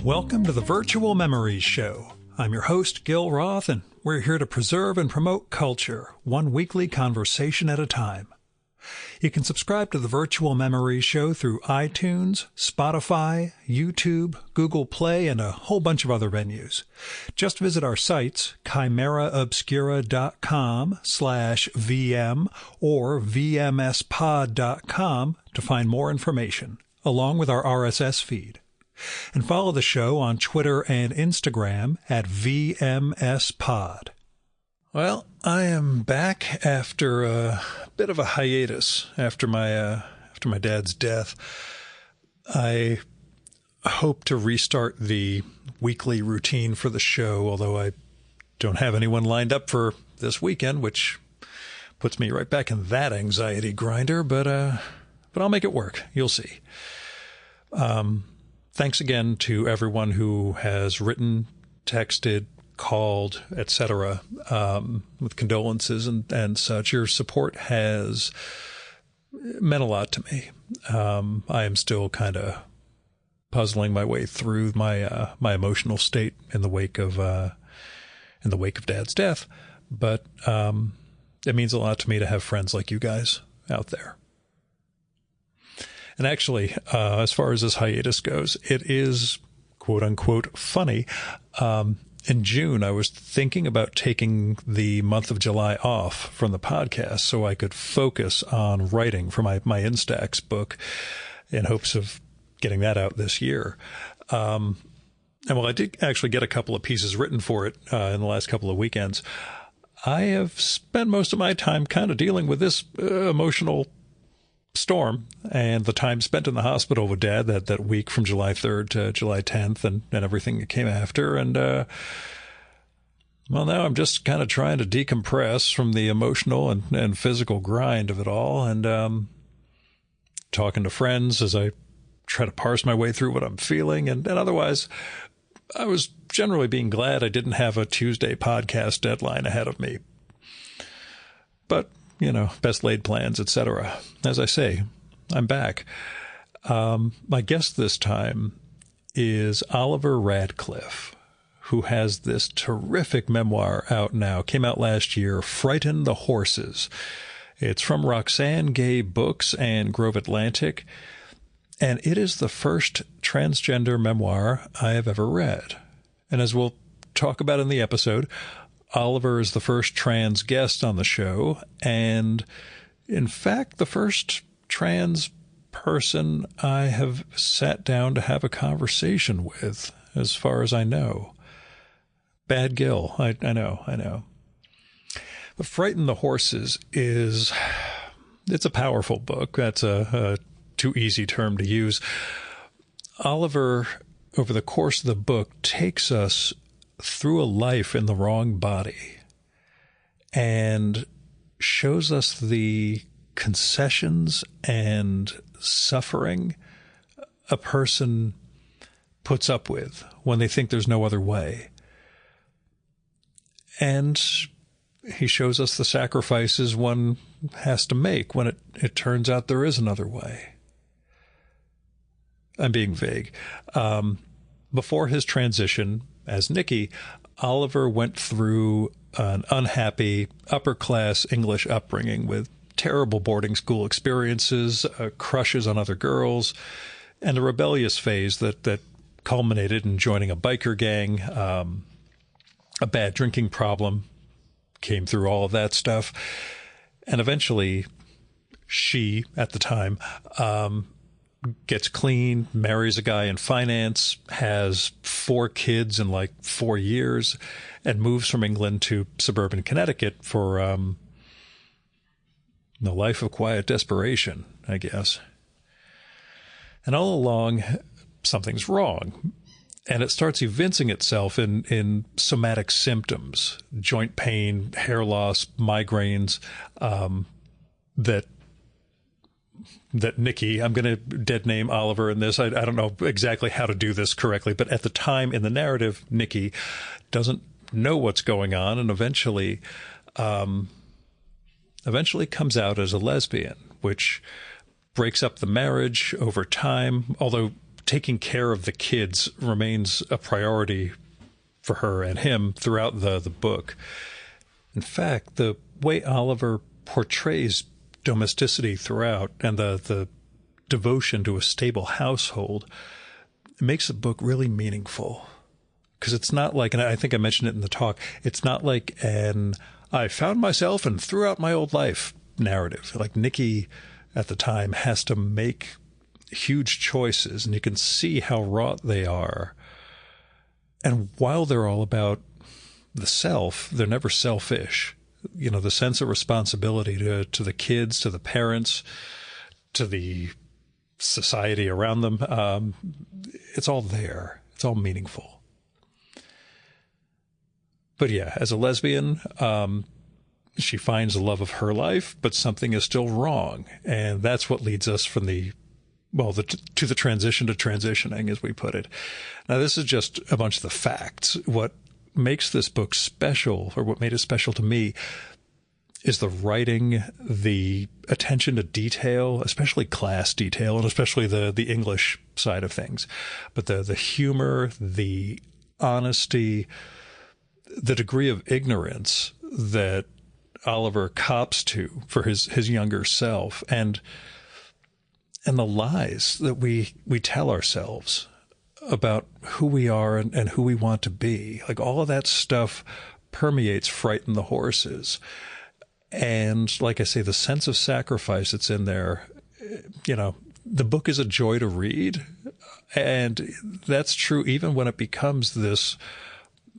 Welcome to the Virtual Memories Show. I'm your host, Gil Roth, and we're here to preserve and promote culture, one weekly conversation at a time. You can subscribe to the Virtual Memories Show through iTunes, Spotify, YouTube, Google Play, and a whole bunch of other venues. Just visit our sites, chimeraobscura.com/VM or vmspod.com to find more information, along with our RSS feed. And follow the show on Twitter and Instagram at VMSPod. Well, I am back after a bit of a hiatus after my dad's death. I hope to restart the weekly routine for the show, although I don't have anyone lined up for this weekend, which puts me right back in that anxiety grinder, but I'll make it work. You'll see. Thanks again to everyone who has written, texted, called, etc., with condolences and such. Your support has meant a lot to me. I am still kind of puzzling my way through my emotional state in the wake of Dad's death, but it means a lot to me to have friends like you guys out there. And actually, as far as this hiatus goes, it is, quote unquote, funny. In June, I was thinking about taking the month of July off from the podcast so I could focus on writing for my Instax book in hopes of getting that out this year. And while I did actually get a couple of pieces written for it in the last couple of weekends, I have spent most of my time kind of dealing with this emotional storm and the time spent in the hospital with Dad that week from July 3rd to July 10th and everything that came after. And, well, now I'm just kind of trying to decompress from the emotional and physical grind of it all and talking to friends as I try to parse my way through what I'm feeling. And otherwise, I was generally being glad I didn't have a Tuesday podcast deadline ahead of me. But you know, best laid plans, etc. As I say, I'm back. My guest this time is Oliver Radclyffe, who has this terrific memoir out now. Came out last year, Frighten the Horses. It's from Roxane Gay Books and Grove Atlantic, and it is the first transgender memoir I have ever read. And as we'll talk about in the episode, Oliver is the first trans guest on the show, and in fact, the first trans person I have sat down to have a conversation with, as far as I know. Bad Gil, I know. But Frighten the Horses it's a powerful book. That's a too easy term to use. Oliver, over the course of the book, takes us through a life in the wrong body and shows us the concessions and suffering a person puts up with when they think there's no other way. And he shows us the sacrifices one has to make when it turns out there is another way. I'm being vague. Before his transition as Nicky, Oliver went through an unhappy, upper-class English upbringing with terrible boarding school experiences, crushes on other girls, and a rebellious phase that culminated in joining a biker gang. A bad drinking problem came through all of that stuff. And eventually, she, at the time, gets clean, marries a guy in finance, has 4 kids in like 4 years, and moves from England to suburban Connecticut for the life of quiet desperation, I guess. And all along, something's wrong. And it starts evincing itself in somatic symptoms, joint pain, hair loss, migraines, that Nicky, I'm going to dead name Oliver in this. I don't know exactly how to do this correctly, but at the time in the narrative, Nicky doesn't know what's going on and eventually comes out as a lesbian, which breaks up the marriage over time, although taking care of the kids remains a priority for her and him throughout the book. In fact, the way Oliver portrays domesticity throughout and the devotion to a stable household makes the book really meaningful. Because it's not like, and I think I mentioned it in the talk, it's not like an I found myself and threw out my old life narrative. Like Nikki at the time has to make huge choices, and you can see how wrought they are. And while they're all about the self, they're never selfish. You know, the sense of responsibility to the kids, to the parents, to the society around them, it's all there. It's all meaningful. But yeah, as a lesbian, she finds the love of her life, but something is still wrong. And that's what leads us from to the transition to transitioning, as we put it. Now, this is just a bunch of the facts. What makes this book special, or what made it special to me, is the writing, the attention to detail, especially class detail, and especially the English side of things. But the humor, the honesty, the degree of ignorance that Oliver cops to for his younger self, and the lies that we tell ourselves about who we are and who we want to be. Like, all of that stuff permeates Frighten the Horses. And like I say, the sense of sacrifice that's in there, you know, the book is a joy to read. And that's true even when it becomes this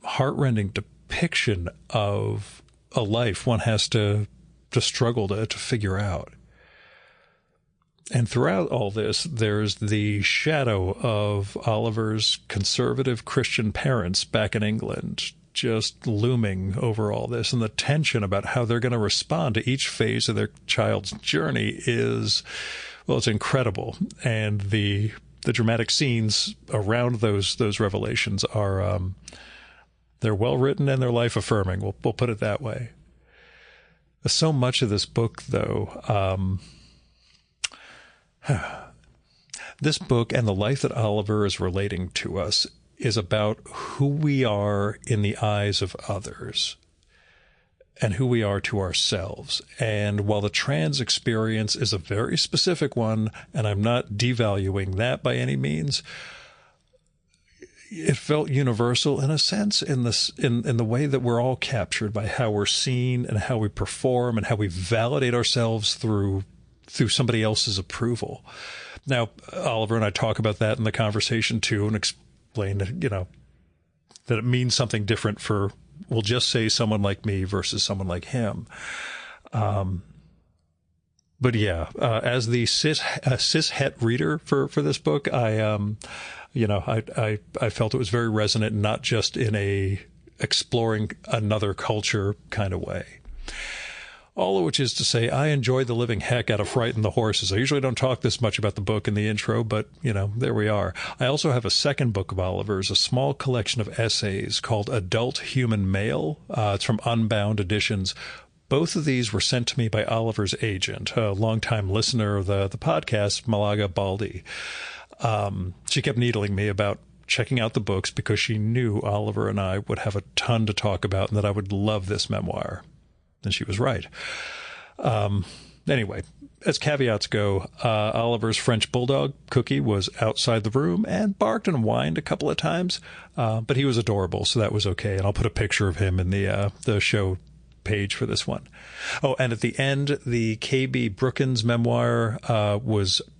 heartrending depiction of a life one has to struggle to figure out. And throughout all this, there's the shadow of Oliver's conservative Christian parents back in England just looming over all this. And the tension about how they're going to respond to each phase of their child's journey is, well, it's incredible. And the dramatic scenes around those revelations are, they're well written and they're life affirming. We'll put it that way. So much of this book, though, this book and the life that Oliver is relating to us is about who we are in the eyes of others and who we are to ourselves. And while the trans experience is a very specific one, and I'm not devaluing that by any means, it felt universal in a sense in the way that we're all captured by how we're seen and how we perform and how we validate ourselves through somebody else's approval. Now, Oliver and I talk about that in the conversation too, and explain that, you know, that it means something different for, we'll just say, someone like me versus someone like him. But yeah, as the cis-het reader for this book, I felt it was very resonant, not just in a exploring another culture kind of way. All of which is to say, I enjoyed the living heck out of Frighten the Horses. I usually don't talk this much about the book in the intro, but, you know, there we are. I also have a second book of Oliver's, a small collection of essays called Adult Human Male. It's from Unbound Editions. Both of these were sent to me by Oliver's agent, a longtime listener of the podcast, Malaga Baldi. She kept needling me about checking out the books because she knew Oliver and I would have a ton to talk about and that I would love this memoir. And she was right. Anyway, as caveats go, Oliver's French bulldog, Cookie, was outside the room and barked and whined a couple of times, but he was adorable, so that was okay. And I'll put a picture of him in the show page for this one. Oh, and at the end, the K.B. Brookins memoir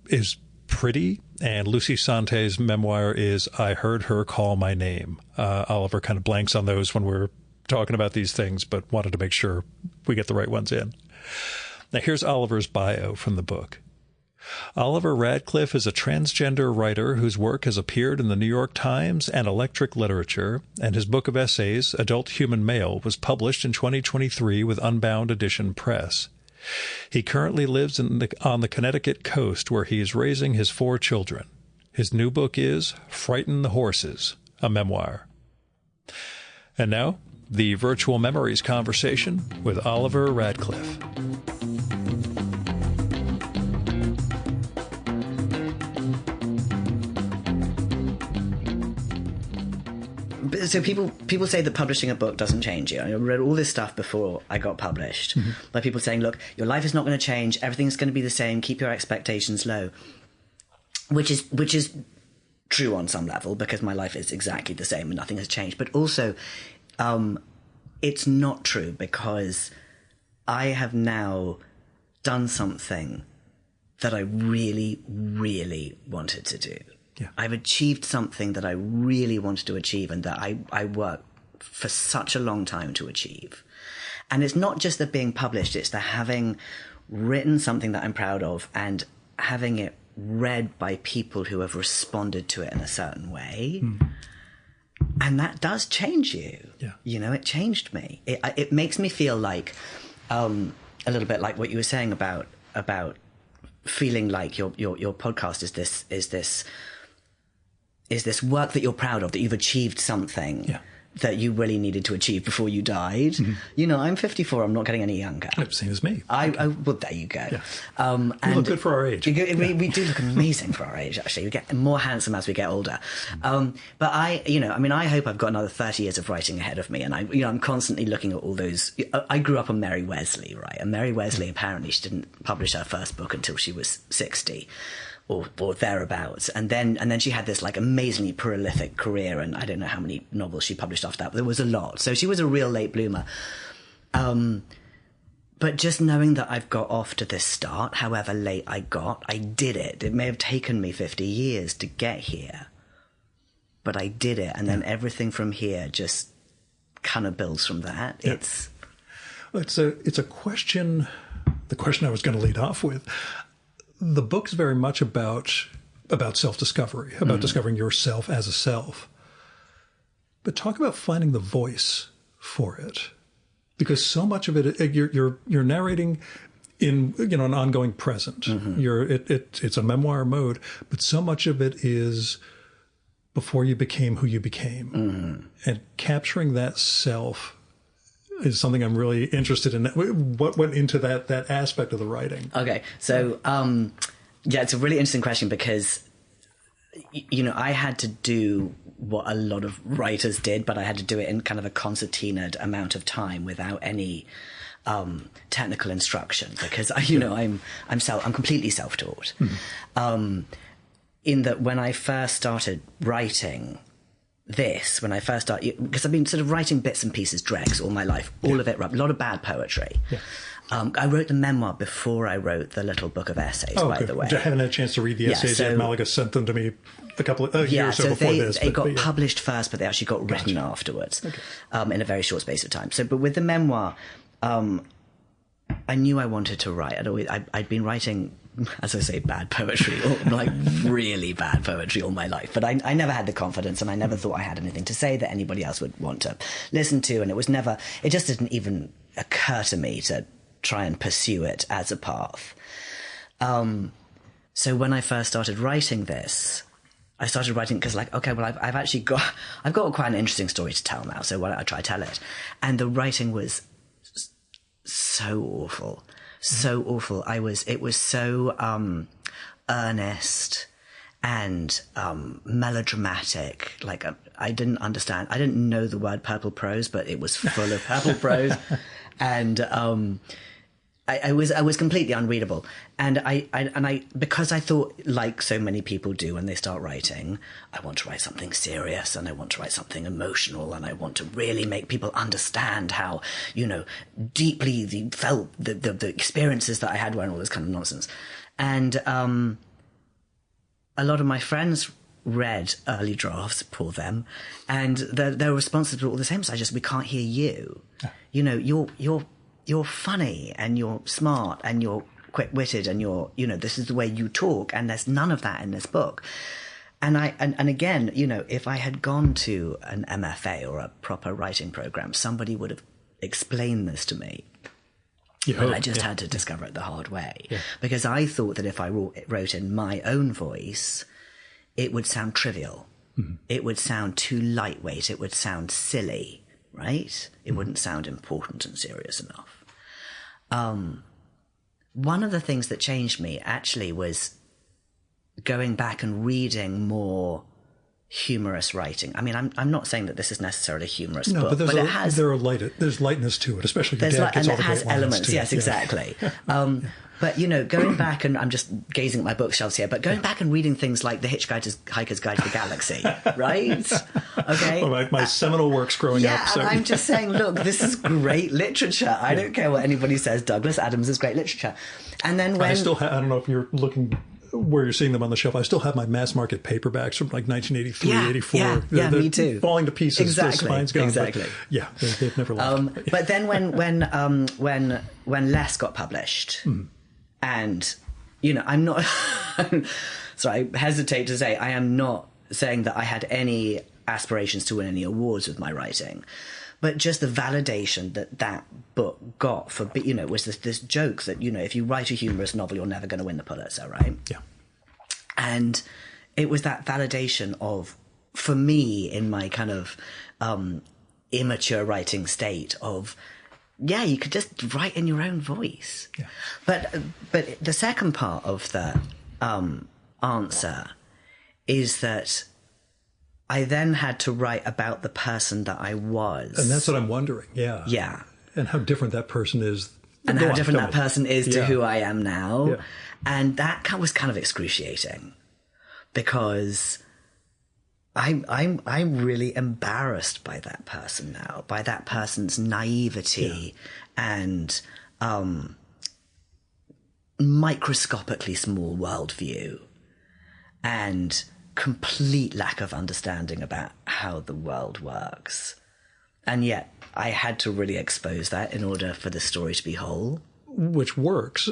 is pretty, and Lucy Sante's memoir is I Heard Her Call My Name. Oliver kind of blanks on those when we're talking about these things, but wanted to make sure we get the right ones in. Now, here's Oliver's bio from the book. Oliver Radclyffe is a transgender writer whose work has appeared in the New York Times and Electric Literature, and his book of essays, Adult Human Male, was published in 2023 with Unbound Edition Press. He currently lives on the Connecticut coast, where he is raising his 4 children. His new book is Frighten the Horses, a memoir. And now, the Virtual Memories conversation with Oliver Radclyffe. So people say that publishing a book doesn't change you. I read all this stuff before I got published, by people saying, look, your life is not going to change. Everything's going to be the same. Keep your expectations low, which is true on some level, because my life is exactly the same and nothing has changed. But also, it's not true, because I have now done something that I really, really wanted to do. Yeah. I've achieved something that I really wanted to achieve, and that I worked for such a long time to achieve. And it's not just the being published, it's the having written something that I'm proud of and having it read by people who have responded to it in a certain way. And that does change you. Yeah. You know, it changed me. It makes me feel like, a little bit like what you were saying about feeling like your podcast is this work that you're proud of, that you've achieved something that you really needed to achieve before you died. You know, I'm 54. I'm not getting any younger. Same as me. Well, there you go. Yeah. We look good for our age. We do look amazing for our age, actually. We get more handsome as we get older. But I hope I've got another 30 years of writing ahead of me. And I'm constantly looking at all those. I grew up on Mary Wesley, right? And Mary Wesley, apparently, she didn't publish her first book until she was 60. Or thereabouts, and then she had this like amazingly prolific career, and I don't know how many novels she published after that, but there was a lot. So she was a real late bloomer. But just knowing that I've got off to this start, however late I did it. It may have taken me 50 years to get here, but I did it, and then everything from here just kind of builds from that. Yeah. It's a question. The question I was going to lead off with. The book's very much about self-discovery, about discovering yourself as a self. But talk about finding the voice for it, because so much of it you're narrating in an ongoing present. It's a memoir mode, but so much of it is before you became who you became, and capturing that self is something I'm really interested in. What went into that aspect of the writing? Okay, so it's a really interesting question, because I had to do what a lot of writers did, but I had to do it in kind of a concertinaed amount of time without any technical instruction, because I'm completely self-taught. In that, when I first started writing this, because I've been sort of writing bits and pieces, dregs, all my life, all of it, a lot of bad poetry. I wrote the memoir before I wrote the little book of essays, by the way. I haven't had a chance to read the essays yet. Malaga sent them to me a couple of years or so before this. They got published first, but they actually got written afterwards, in a very short space of time. So, but with the memoir, I knew I wanted to write. I'd been writing, as I say, bad poetry, or like really bad poetry all my life. But I never had the confidence, and I never thought I had anything to say that anybody else would want to listen to. And it just didn't even occur to me to try and pursue it as a path. So when I first started writing this, I started writing because, like, okay, well, I've got quite an interesting story to tell now, so why don't I try tell it? And the writing was so awful. So awful. It was so earnest and melodramatic. Like, I didn't understand. I didn't know the word purple prose, but it was full of purple prose. And I was completely unreadable. And I because I thought, like so many people do when they start writing, I want to write something serious, and I want to write something emotional, and I want to really make people understand how, deeply they felt the experiences that I had, and all this kind of nonsense. And a lot of my friends read early drafts, poor them, and their responses were all the same. So we can't hear you. You're funny, and you're smart, and you're quick-witted, and this is the way you talk, and there's none of that in this book. And again, if I had gone to an MFA or a proper writing program, somebody would have explained this to me. But I just had to discover it the hard way, because I thought that if I wrote in my own voice, it would sound trivial. It would sound too lightweight. It would sound silly, right? It wouldn't sound important and serious enough. One of the things that changed me actually was going back and reading more humorous writing. I mean, I'm not saying that this is necessarily a humorous book, but it has... there's lightness to it, especially your dad gets all the great lines too. And it has elements, yes, exactly. But, you know, going back, and I'm just gazing at my bookshelves here, but going back and reading things like The Hitchhiker's Guide to the Galaxy, right? Okay? Well, my seminal works growing up. So. And I'm just saying, look, this is great literature. I don't care what anybody says. Douglas Adams is great literature. And then when... I don't know if you're looking... where you're seeing them on the shelf. I still have my mass market paperbacks from like 1983, 84. Yeah, me too. Falling to pieces. Exactly. The spine's gone. Exactly. But they've never left. But then when Less got published, and, you know, I'm not... so I hesitate to say I am not saying that I had any aspirations to win any awards with my writing. But just the validation that book got for, you know, was this joke that, you know, if you write a humorous novel, you're never going to win the Pulitzer, right? Yeah. And it was that validation of, for me, in my kind of immature writing state of, yeah, you could just write in your own voice. Yeah. But the second part of the answer is that I then had to write about the person that I was. And that's what I'm wondering, yeah. Yeah. And how different that person is. And how different that person is to who I am now. Yeah. And that was kind of excruciating because I'm really embarrassed by that person now, by that person's naivety and microscopically small worldview and complete lack of understanding about how the world works. And yet I had to really expose that in order for the story to be whole. Which works,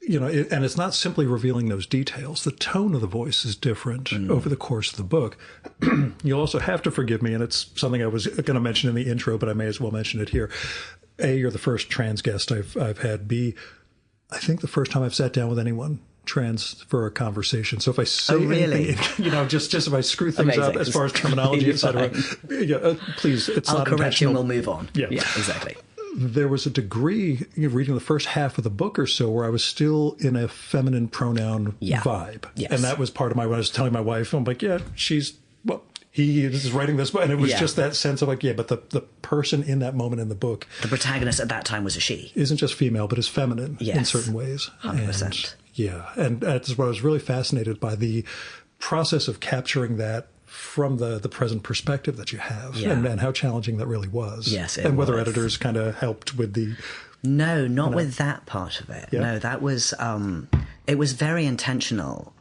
you know, and it's not simply revealing those details. The tone of the voice is different over the course of the book. You'll also have to forgive me, and it's something I was going to mention in the intro, but I may as well mention it here. A, you're the first trans guest I've had. B, I think the first time I've sat down with anyone trans for a conversation. So if I say anything, you know, just if I screw things up as far as terminology, etc., please, it's I'll not correct you intentional. and we'll move on. Yeah, exactly. There was a degree, you know, reading the first half of the book or so, where I was still in a feminine pronoun vibe. Yes. And that was part of when I was telling my wife, I'm like, he is writing this book. And it was just that sense of like, but the person in that moment in the book. The protagonist at that time was a she. Isn't just female, but is feminine in certain ways. 100%. And that's what I was really fascinated by, the process of capturing that from the present perspective that you have, and how challenging that really was. Yes, and whether editors kind of helped with the... No, not with that part of it. Yeah. No, that was... it was very intentional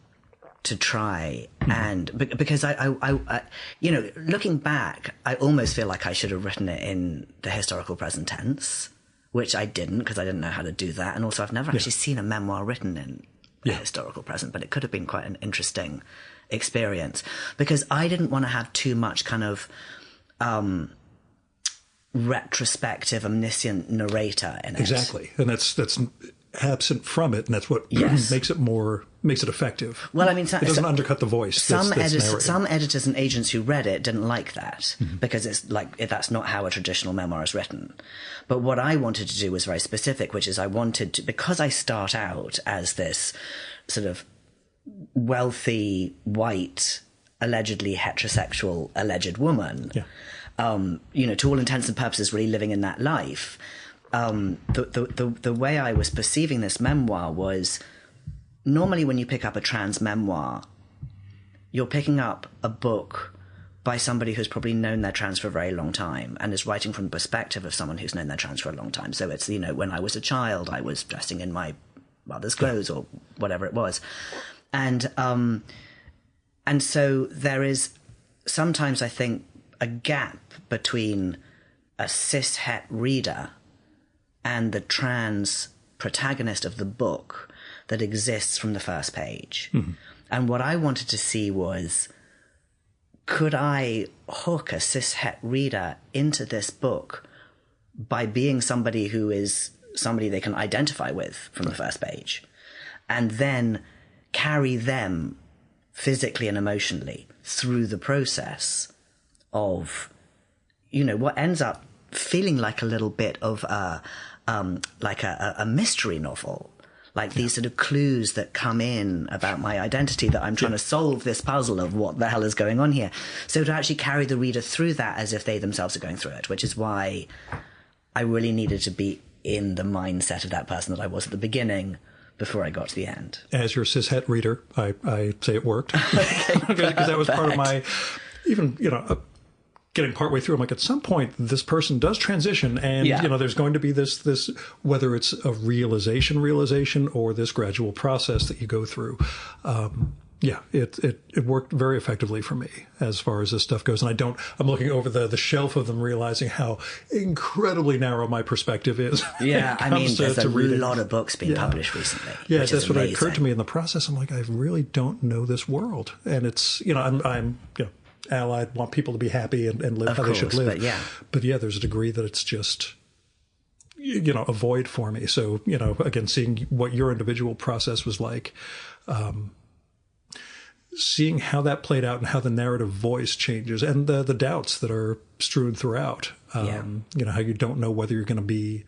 to try and... Because I, you know, looking back, I almost feel like I should have written it in the historical present tense, which I didn't because I didn't know how to do that. And also I've never actually seen a memoir written in the historical present, but it could have been quite an interesting experience because I didn't want to have too much kind of retrospective, omniscient narrator in it. Exactly. And that's absent from it, and that's what makes it effective. Well, I mean, it doesn't undercut the voice. Some editors and agents who read it didn't like that because it's like that's not how a traditional memoir is written. But what I wanted to do was very specific, which is I wanted to, because I start out as this sort of wealthy, white, allegedly heterosexual, alleged woman, you know, to all intents and purposes, really living in that life. The way I was perceiving this memoir was, normally when you pick up a trans memoir, you're picking up a book by somebody who's probably known they're trans for a very long time and is writing from the perspective of someone who's known they're trans for a long time. So it's, you know, when I was a child, I was dressing in my mother's clothes or whatever it was. And so there is sometimes, I think, a gap between a cis-het reader and the trans protagonist of the book that exists from the first page. And what I wanted to see was, could I hook a cis-het reader into this book by being somebody who is somebody they can identify with from the first page, and then carry them physically and emotionally through the process of, you know, what ends up feeling like a little bit of a mystery novel, Like these sort of clues that come in about my identity, that I'm trying to solve this puzzle of what the hell is going on here. So to actually carry the reader through that as if they themselves are going through it, which is why I really needed to be in the mindset of that person that I was at the beginning before I got to the end. As your cishet reader, I say it worked. Because that was part of my, even, getting partway through, I'm like, at some point, this person does transition, and there's going to be this, whether it's a realization or this gradual process that you go through. It worked very effectively for me as far as this stuff goes. And I'm looking over the shelf of them, realizing how incredibly narrow my perspective is. Yeah, I mean, there's a lot of books being published recently. Yeah, that's what occurred to me in the process. I'm like, I really don't know this world, and it's I'm allied, want people to be happy and live how they should live. But yeah, there's a degree that it's just, a void for me. So, again, seeing what your individual process was like, seeing how that played out and how the narrative voice changes and the doubts that are strewn throughout, how you don't know whether you're going to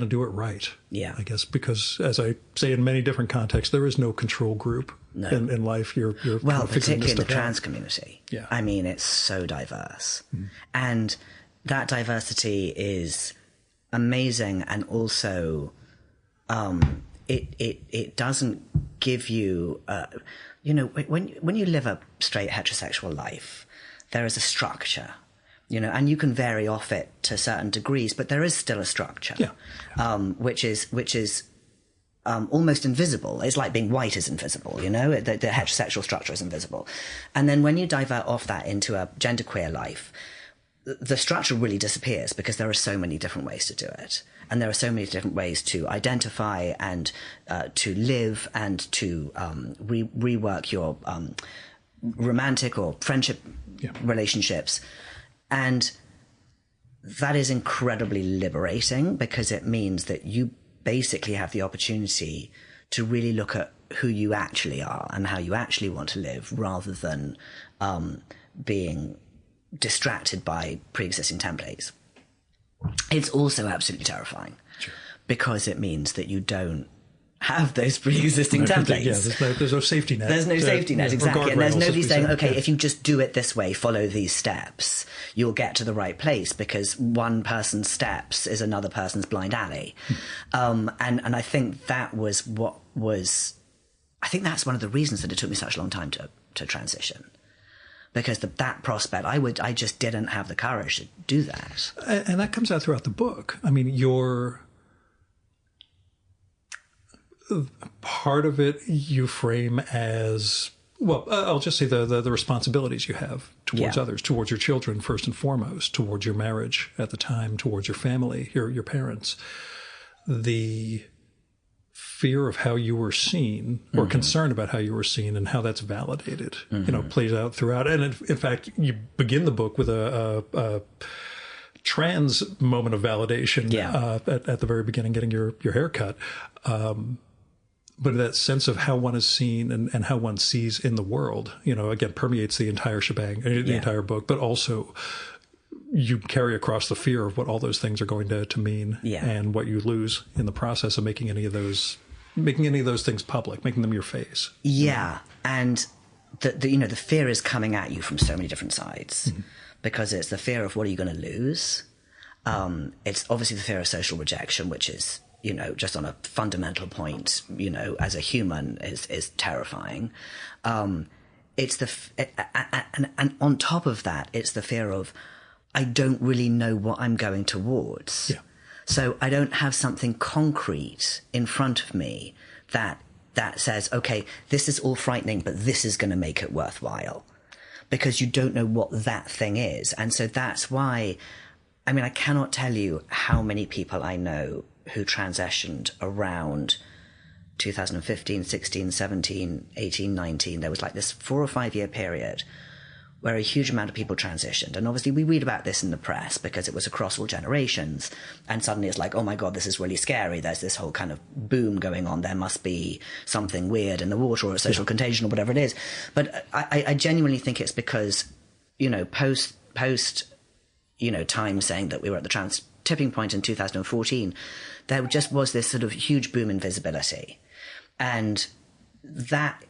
do it right. Yeah. I guess because, as I say in many different contexts, there is no control group in life. You're well, particularly in the trans community. Yeah. I mean, it's so diverse. And that diversity is amazing, and also it doesn't give you when you live a straight heterosexual life, there is a structure. And you can vary off it to certain degrees, but there is still a structure, which is almost invisible. It's like being white is invisible, the heterosexual structure is invisible. And then when you divert off that into a genderqueer life, the structure really disappears because there are so many different ways to do it. And there are so many different ways to identify and to live and to rework your romantic or friendship relationships. And that is incredibly liberating because it means that you basically have the opportunity to really look at who you actually are and how you actually want to live, rather than being distracted by pre-existing templates. It's also absolutely terrifying because it means that you don't have those pre-existing templates. Yeah, there's no safety net. There's no safety net, exactly. And there's nobody saying, okay, if you just do it this way, follow these steps, you'll get to the right place, because one person's steps is another person's blind alley. And I think that was I think that's one of the reasons that it took me such a long time to transition. Because that prospect, I just didn't have the courage to do that. And that comes out throughout the book. I mean, part of it you frame as, well, I'll just say the responsibilities you have towards others, towards your children first and foremost, towards your marriage at the time, towards your family, your parents. The fear of how you were seen, or concern about how you were seen and how that's validated, plays out throughout. And in fact, you begin the book with a trans moment of validation at the very beginning, getting your hair cut. But that sense of how one is seen and how one sees in the world, again, permeates the entire shebang, the entire book, but also you carry across the fear of what all those things are going to mean, and what you lose in the process of making any of those things public, making them your face. Yeah. And the fear is coming at you from so many different sides, because it's the fear of what are you going to lose? It's obviously the fear of social rejection, which is, just on a fundamental point, as a human is terrifying. It's and on top of that, it's the fear of, I don't really know what I'm going towards. Yeah. So I don't have something concrete in front of me that says, okay, this is all frightening, but this is going to make it worthwhile, because you don't know what that thing is. And so that's why, I cannot tell you how many people I know who transitioned around 2015, 16, 17, 18, 19. There was like this 4 or 5 year period where a huge amount of people transitioned. And obviously we read about this in the press because it was across all generations. And suddenly it's like, oh my God, this is really scary. There's this whole kind of boom going on. There must be something weird in the water, or a social contagion, or whatever it is. But I genuinely think it's because, post time saying that we were at the tipping point in 2014, there just was this sort of huge boom in visibility. And that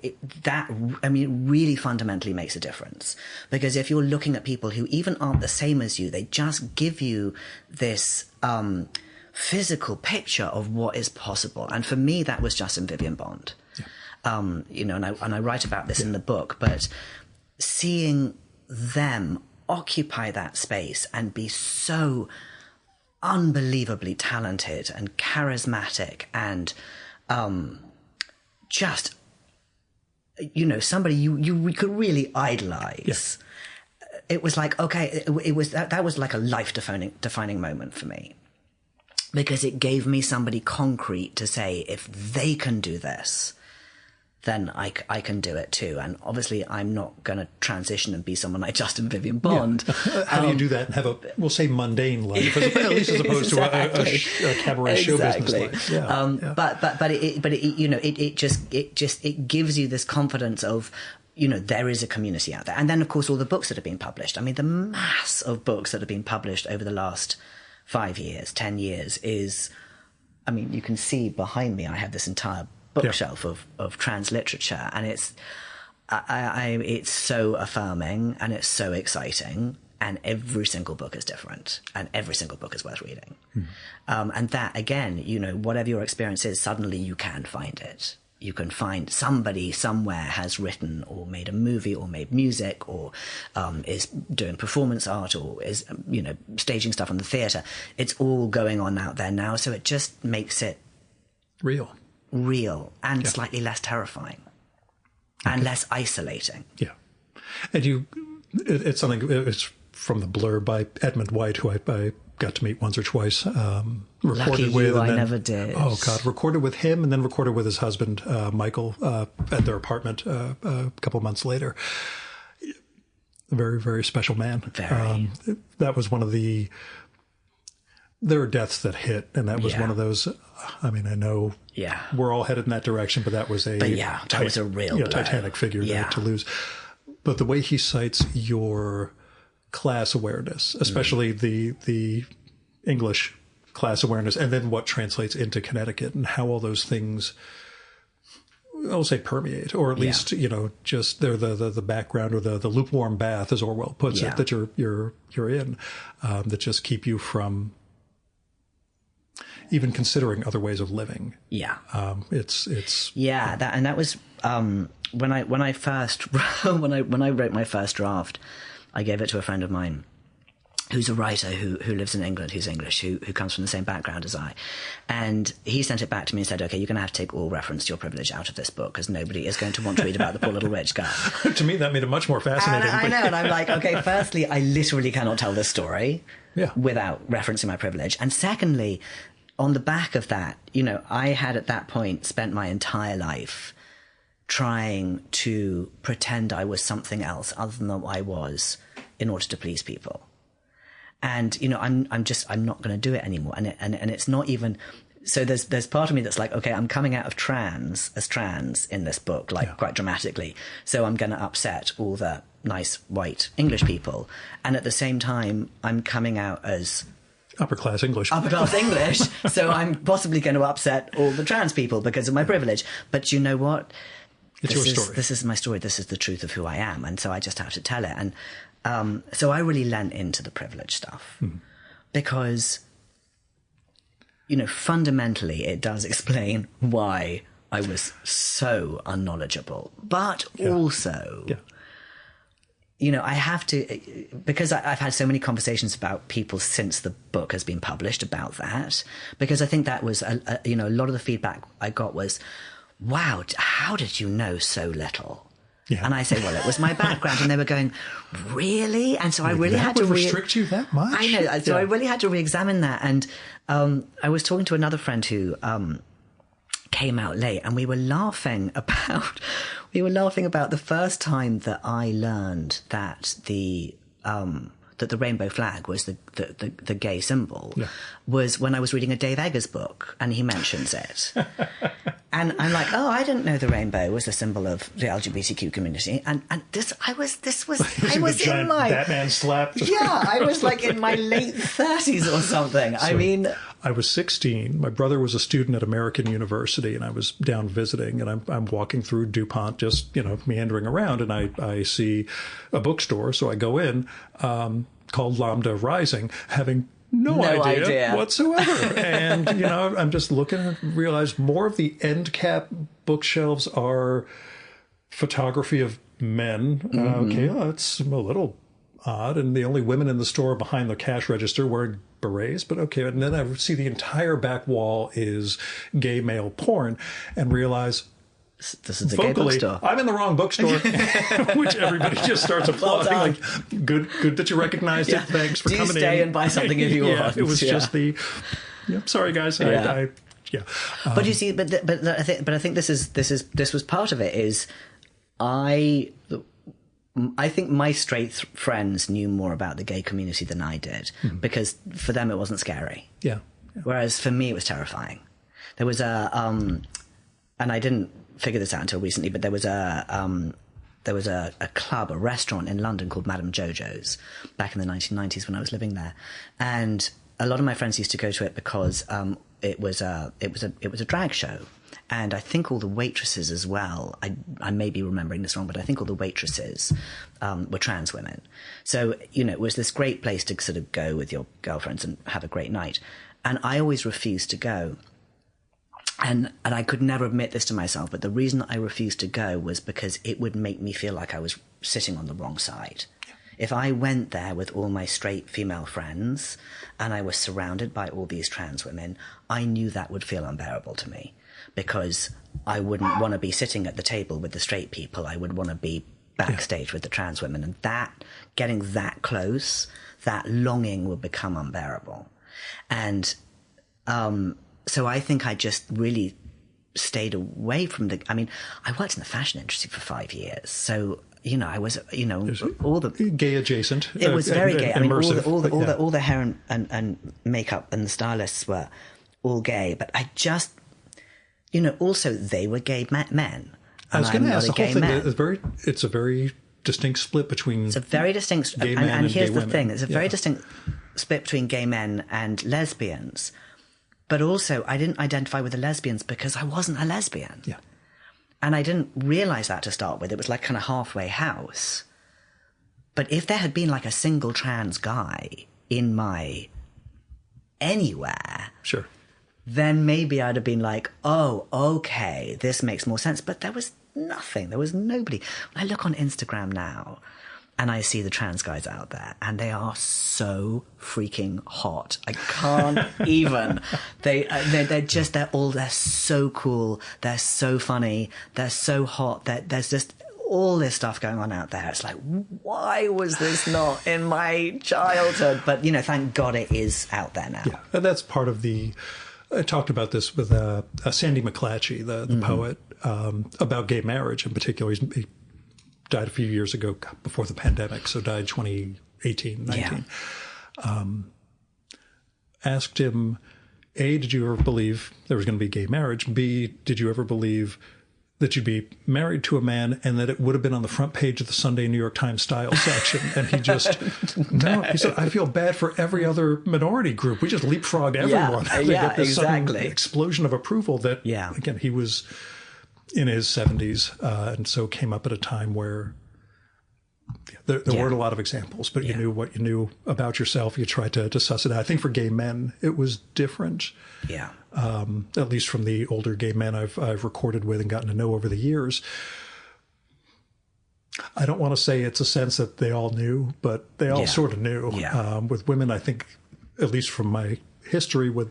I mean, it really fundamentally makes a difference, because if you're looking at people who even aren't the same as you, they just give you this physical picture of what is possible. And for me, that was Justin Vivian Bond. Yeah. You know, and I write about this in the book, but seeing them occupy that space and be so unbelievably talented and charismatic and just, you know, somebody you could really idolize. Yes. It was like, okay, it was that was like a life defining moment for me, because it gave me somebody concrete to say, if they can do this, then I can do it too. And obviously I'm not going to transition and be someone like Justin Vivian Bond. Yeah. How do you do that and have a, we'll say, mundane life, at least as opposed to a cabaret show business life? Yeah. But it you know, it just gives you this confidence of, you know, there is a community out there. And then, of course, all the books that have been published. I mean, the mass of books that have been published over the last 5 years, 10 years is, I mean, you can see behind me, I have this entire bookshelf of trans literature, and it's so affirming and it's so exciting, and every single book is different and every single book is worth reading. And that, again, you know, whatever your experience is, suddenly you can find it. You can find somebody somewhere has written or made a movie or made music or is doing performance art or is, you know, staging stuff in the theatre. It's all going on out there now, so it just makes it real and slightly less terrifying and less isolating. Yeah. And it's something, it's from the blurb by Edmund White, who I got to meet once or twice, recorded with. I never did. Oh God, recorded with him and then recorded with his husband, Michael, at their apartment a couple of months later. A very, very special man. Very. That was one of there are deaths that hit, and that was one of those. I mean, I know we're all headed in that direction, but that was that was a real Titanic figure to lose. But the way he cites your class awareness, especially the English class awareness, and then what translates into Connecticut, and how all those things, I'll say, permeate, or at least, you know, just they're the background, or the lukewarm bath, as Orwell puts it, that you're in, that just keep you from even considering other ways of living. Yeah. It's that was when I first when I wrote my first draft, I gave it to a friend of mine who's a writer who lives in England, who's English, who comes from the same background as I. And he sent it back to me and said, okay, you're going to have to take all reference to your privilege out of this book, because nobody is going to want to read about the poor little rich girl. To me, that made it much more fascinating. I know, and I'm like, okay, firstly, I literally cannot tell this story without referencing my privilege. And secondly, on the back of that, you know, I had at that point spent my entire life trying to pretend I was something else other than what I was in order to please people. And, you know, I'm not going to do it anymore. And it's not even, so there's part of me that's like, okay, I'm coming out of trans in this book, like quite dramatically. So I'm going to upset all the nice white English people. And at the same time, I'm coming out as upper class English. So I'm possibly going to upset all the trans people because of my privilege. But you know what? It's your story. This is my story. This is the truth of who I am. And so I just have to tell it. And so I really lent into the privilege stuff because, you know, fundamentally it does explain why I was so unknowledgeable. But also, you know, I have to, because I've had so many conversations about people since the book has been published about that, because I think that was, you know, a lot of the feedback I got was, wow, how did you know so little? Yeah. And I say, well, it was my background. And they were going, really? And so I really had to restrict you that much? I know. So I really had to re-examine that. And I was talking to another friend who came out late, and we were laughing about the first time that I learned that the rainbow flag was the gay symbol was when I was reading a Dave Eggers book, and he mentions it. And I'm like, oh, I didn't know the rainbow was a symbol of the LGBTQ community. And I was in my Batman slapped. Yeah, I was like in my late 30s or something. So, I was 16. My brother was a student at American University, and I was down visiting, and I'm walking through DuPont, just, meandering around, and I see a bookstore. So I go in, called Lambda Rising, having no idea whatsoever. And, I'm just looking and realize more of the end cap bookshelves are photography of men. Okay, that's a little odd. And the only women in the store behind the cash register wearing berets, but okay. And then I see the entire back wall is gay male porn and realize, this is a gay bookstore. I'm in the wrong bookstore, which everybody just starts applauding. Well like, good that you recognized it. Thanks for coming in. Do stay and buy something if you want. It was just sorry guys. But you see, but I think this was part of it. Is I think my straight friends knew more about the gay community than I did, because for them it wasn't scary. Yeah. Whereas for me it was terrifying. There was and I didn't figure this out until recently, but there was a club, a restaurant in London called Madame Jojo's back in the 1990s when I was living there, and a lot of my friends used to go to it because it was a drag show, and I think all the waitresses as well. I may be remembering this wrong, but I think all the waitresses were trans women. So it was this great place to sort of go with your girlfriends and have a great night, and I always refused to go. And I could never admit this to myself, but the reason I refused to go was because it would make me feel like I was sitting on the wrong side. Yeah. If I went there with all my straight female friends and I was surrounded by all these trans women, I knew that would feel unbearable to me, because I wouldn't want to be sitting at the table with the straight people. I would want to be backstage with the trans women. And that, getting that close, that longing would become unbearable. And so I think I just really stayed away from I worked in the fashion industry for 5 years. So, I was, all the gay adjacent. It was very gay. Immersive. All the hair and makeup and the stylists were all gay. But I just, also they were gay men. I was going to ask, the whole thing, it's a very distinct split between It's a very distinct, gay men and here's gay the women. thing, it's a very distinct split between gay men and lesbians. But also, I didn't identify with the lesbians because I wasn't a lesbian. Yeah. And I didn't realize that to start with. It was like kind of halfway house. But if there had been like a single trans guy in my anywhere, sure, then maybe I'd have been like, oh, okay, this makes more sense. But there was nothing. There was nobody. When I look on Instagram now, and I see the trans guys out there, and they are so freaking hot. I can't even. They're so cool. They're so funny. They're so hot. There's just all this stuff going on out there. It's like, why was this not in my childhood? But, thank God it is out there now. Yeah, and that's part of I talked about this with Sandy McClatchy, the poet, about gay marriage in particular. He died a few years ago before the pandemic, so died 2018, 19. Yeah. Asked him, A, did you ever believe there was going to be gay marriage? B, did you ever believe that you'd be married to a man and that it would have been on the front page of the Sunday New York Times style section? And he just, no. He said, I feel bad for every other minority group. We just leapfrogged everyone. They get this sudden explosion of approval that, again, he was in his 70s, and so came up at a time where there weren't a lot of examples, but you knew what you knew about yourself. You tried to suss it out. I think for gay men, it was different. Yeah. At least from the older gay men I've recorded with and gotten to know over the years. I don't want to say it's a sense that they all knew, but they all sort of knew. Yeah. With women, I think, at least from my history with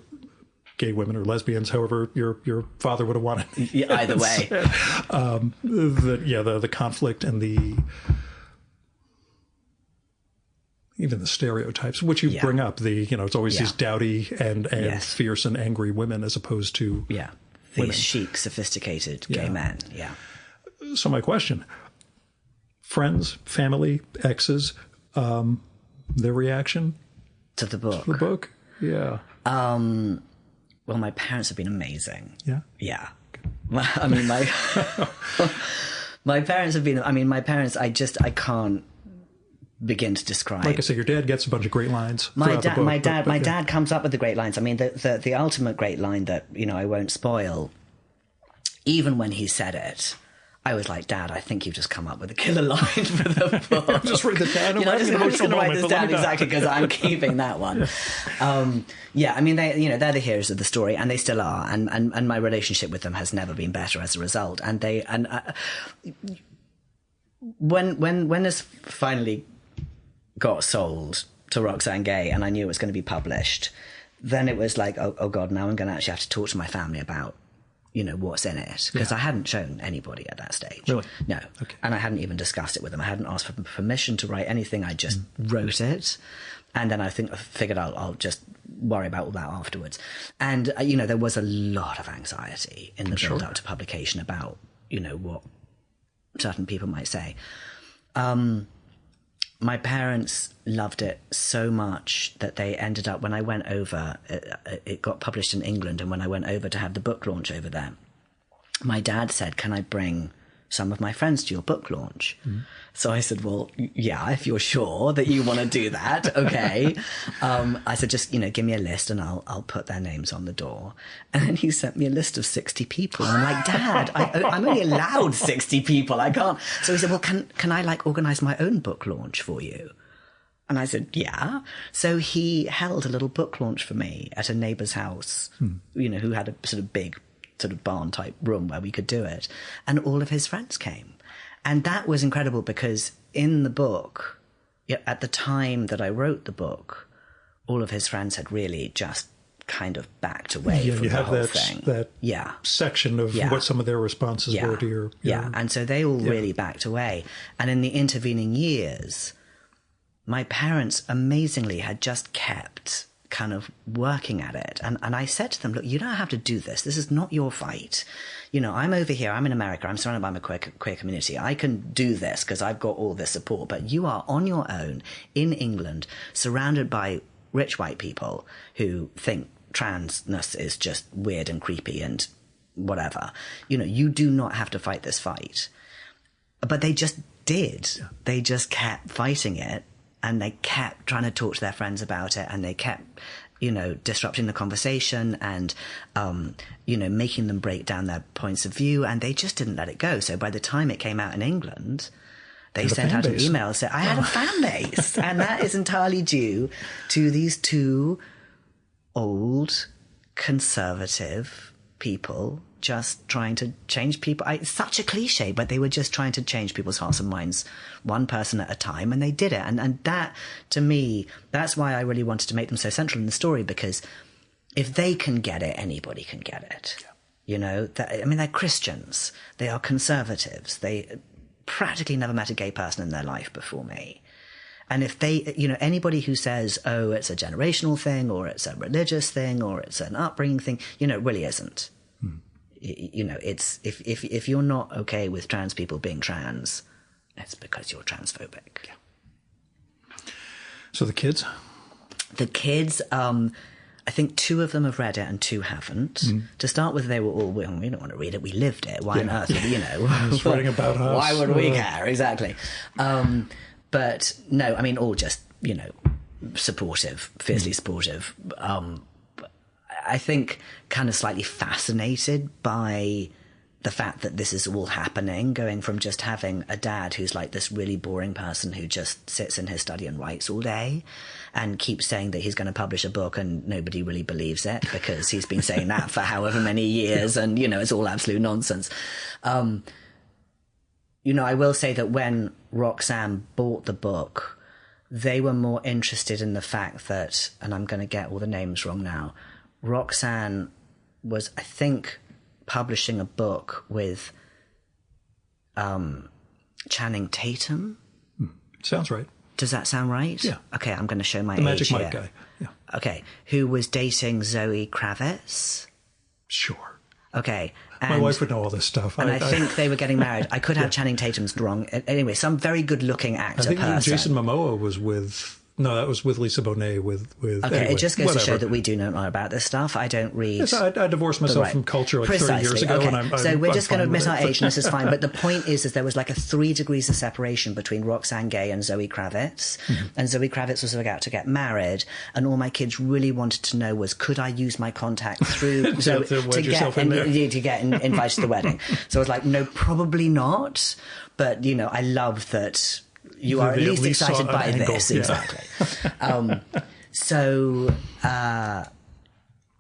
gay women or lesbians, however your father would have wanted. Yeah, either way. The conflict and even the stereotypes, which you bring up, it's always these dowdy and fierce and angry women as opposed to these women. chic, sophisticated gay men. Yeah. So my question, friends, family, exes, their reaction to the book. To the book? Yeah. Well, my parents have been amazing. Yeah? Yeah. I mean, my parents have been, I mean, my parents, I can't begin to describe. Like I say, your dad gets a bunch of great lines. My dad comes up with the great lines. I mean, the ultimate great line that, you know, I won't spoil, even when he said it, I was like, Dad, I think you've just come up with a killer line for the book. Just write this down. I'm just going to write this down exactly because I'm keeping that one. I mean, they're the heroes of the story, and they still are. And my relationship with them has never been better as a result. And when this finally got sold to Roxane Gay, and I knew it was going to be published, then it was like, oh God, now I'm going to actually have to talk to my family about, you know, what's in it, because I hadn't shown anybody at that stage. Really? No. Okay. And I hadn't even discussed it with them. I hadn't asked for permission to write anything. I just wrote it. And then I figured I'll just worry about all that afterwards. And, you know, there was a lot of anxiety in the build up to publication about, you know, what certain people might say. My parents loved it so much that they ended up, when I went over, it got published in England, and when I went over to have the book launch over there, my dad said, can I bring some of my friends to your book launch? So I said, well, yeah, if you're sure that you want to do that, okay. I said, just, you know, give me a list and I'll put their names on the door. And then he sent me a list of 60 people. I'm like, Dad, I'm only allowed 60 people. I can't. So he said, well, can I like organize my own book launch for you? And I said, yeah. So he held a little book launch for me at a neighbor's house, you know, who had a sort of big sort of barn type room where we could do it. And all of his friends came. And that was incredible because in the book, at the time that I wrote the book, all of his friends had really just kind of backed away from the whole thing. That section of what some of their responses were to your... And so they all really backed away. And in the intervening years, my parents amazingly had just kept kind of working at it. And I said to them, look, you don't have to do this. This is not your fight. You know, I'm over here. I'm in America. I'm surrounded by my queer community. I can do this because I've got all this support. But you are on your own in England, surrounded by rich white people who think transness is just weird and creepy and whatever. You know, you do not have to fight this fight. But they just did. Yeah. They just kept fighting it. And they kept trying to talk to their friends about it, and they kept, you know, disrupting the conversation and, you know, making them break down their points of view, and they just didn't let it go. So by the time it came out in England, they sent out an email and said, I had a fan base. And that is entirely due to these two old, conservative people just trying to change people. It's such a cliche, but they were just trying to change people's hearts and minds one person at a time, and they did it. And that, to me, that's why I really wanted to make them so central in the story, because if they can get it, anybody can get it. Yeah. You know, I mean, they're Christians. They are conservatives. They practically never met a gay person in their life before me. And if they, you know, anybody who says, oh, it's a generational thing, or it's a religious thing, or it's an upbringing thing, you know, it really isn't. You know, it's if you're not okay with trans people being trans, it's because you're transphobic. Yeah. So the kids? The kids, I think 2 of them have read it and 2 haven't. To start with, they were all, well, we don't want to read it. We lived it. Why on earth would we, you know? It's writing about us. Why would we care? Exactly. But no, I mean, all just, you know, supportive, fiercely supportive. I think kind of slightly fascinated by the fact that this is all happening, going from just having a dad who's like this really boring person who just sits in his study and writes all day and keeps saying that he's going to publish a book and nobody really believes it because he's been saying that for however many years and, you know, it's all absolute nonsense. You know, I will say that when Roxane bought the book, they were more interested in the fact that, and I'm going to get all the names wrong now, Roxane was, I think, publishing a book with Channing Tatum. Sounds right. Does that sound right? Yeah. Okay, I'm going to show my the age Magic Mike here. guy. Yeah. Okay, who was dating Zoe Kravitz? Sure. Okay. My wife would know all this stuff. And I think they were getting married. I could have Channing Tatum's wrong. Anyway, some very good-looking actor. I think Jason Momoa was with No, that was with Lisa Bonet. With okay, anyway, it just goes whatever. to show that we do not know about this stuff. I don't read. Yes, I divorced myself from culture like 30 years ago, okay. and I'm so we're just going to fine admit our with it. age, and this is fine. But the point is there was like a 3 degrees of separation between Roxane Gay and Zoe Kravitz, and Zoe Kravitz was about to get married, and all my kids really wanted to know was, could I use my contact through Zoe to get invited to the wedding? So I was like, no, probably not. But I love that. You are at least excited by this. Yeah. Exactly.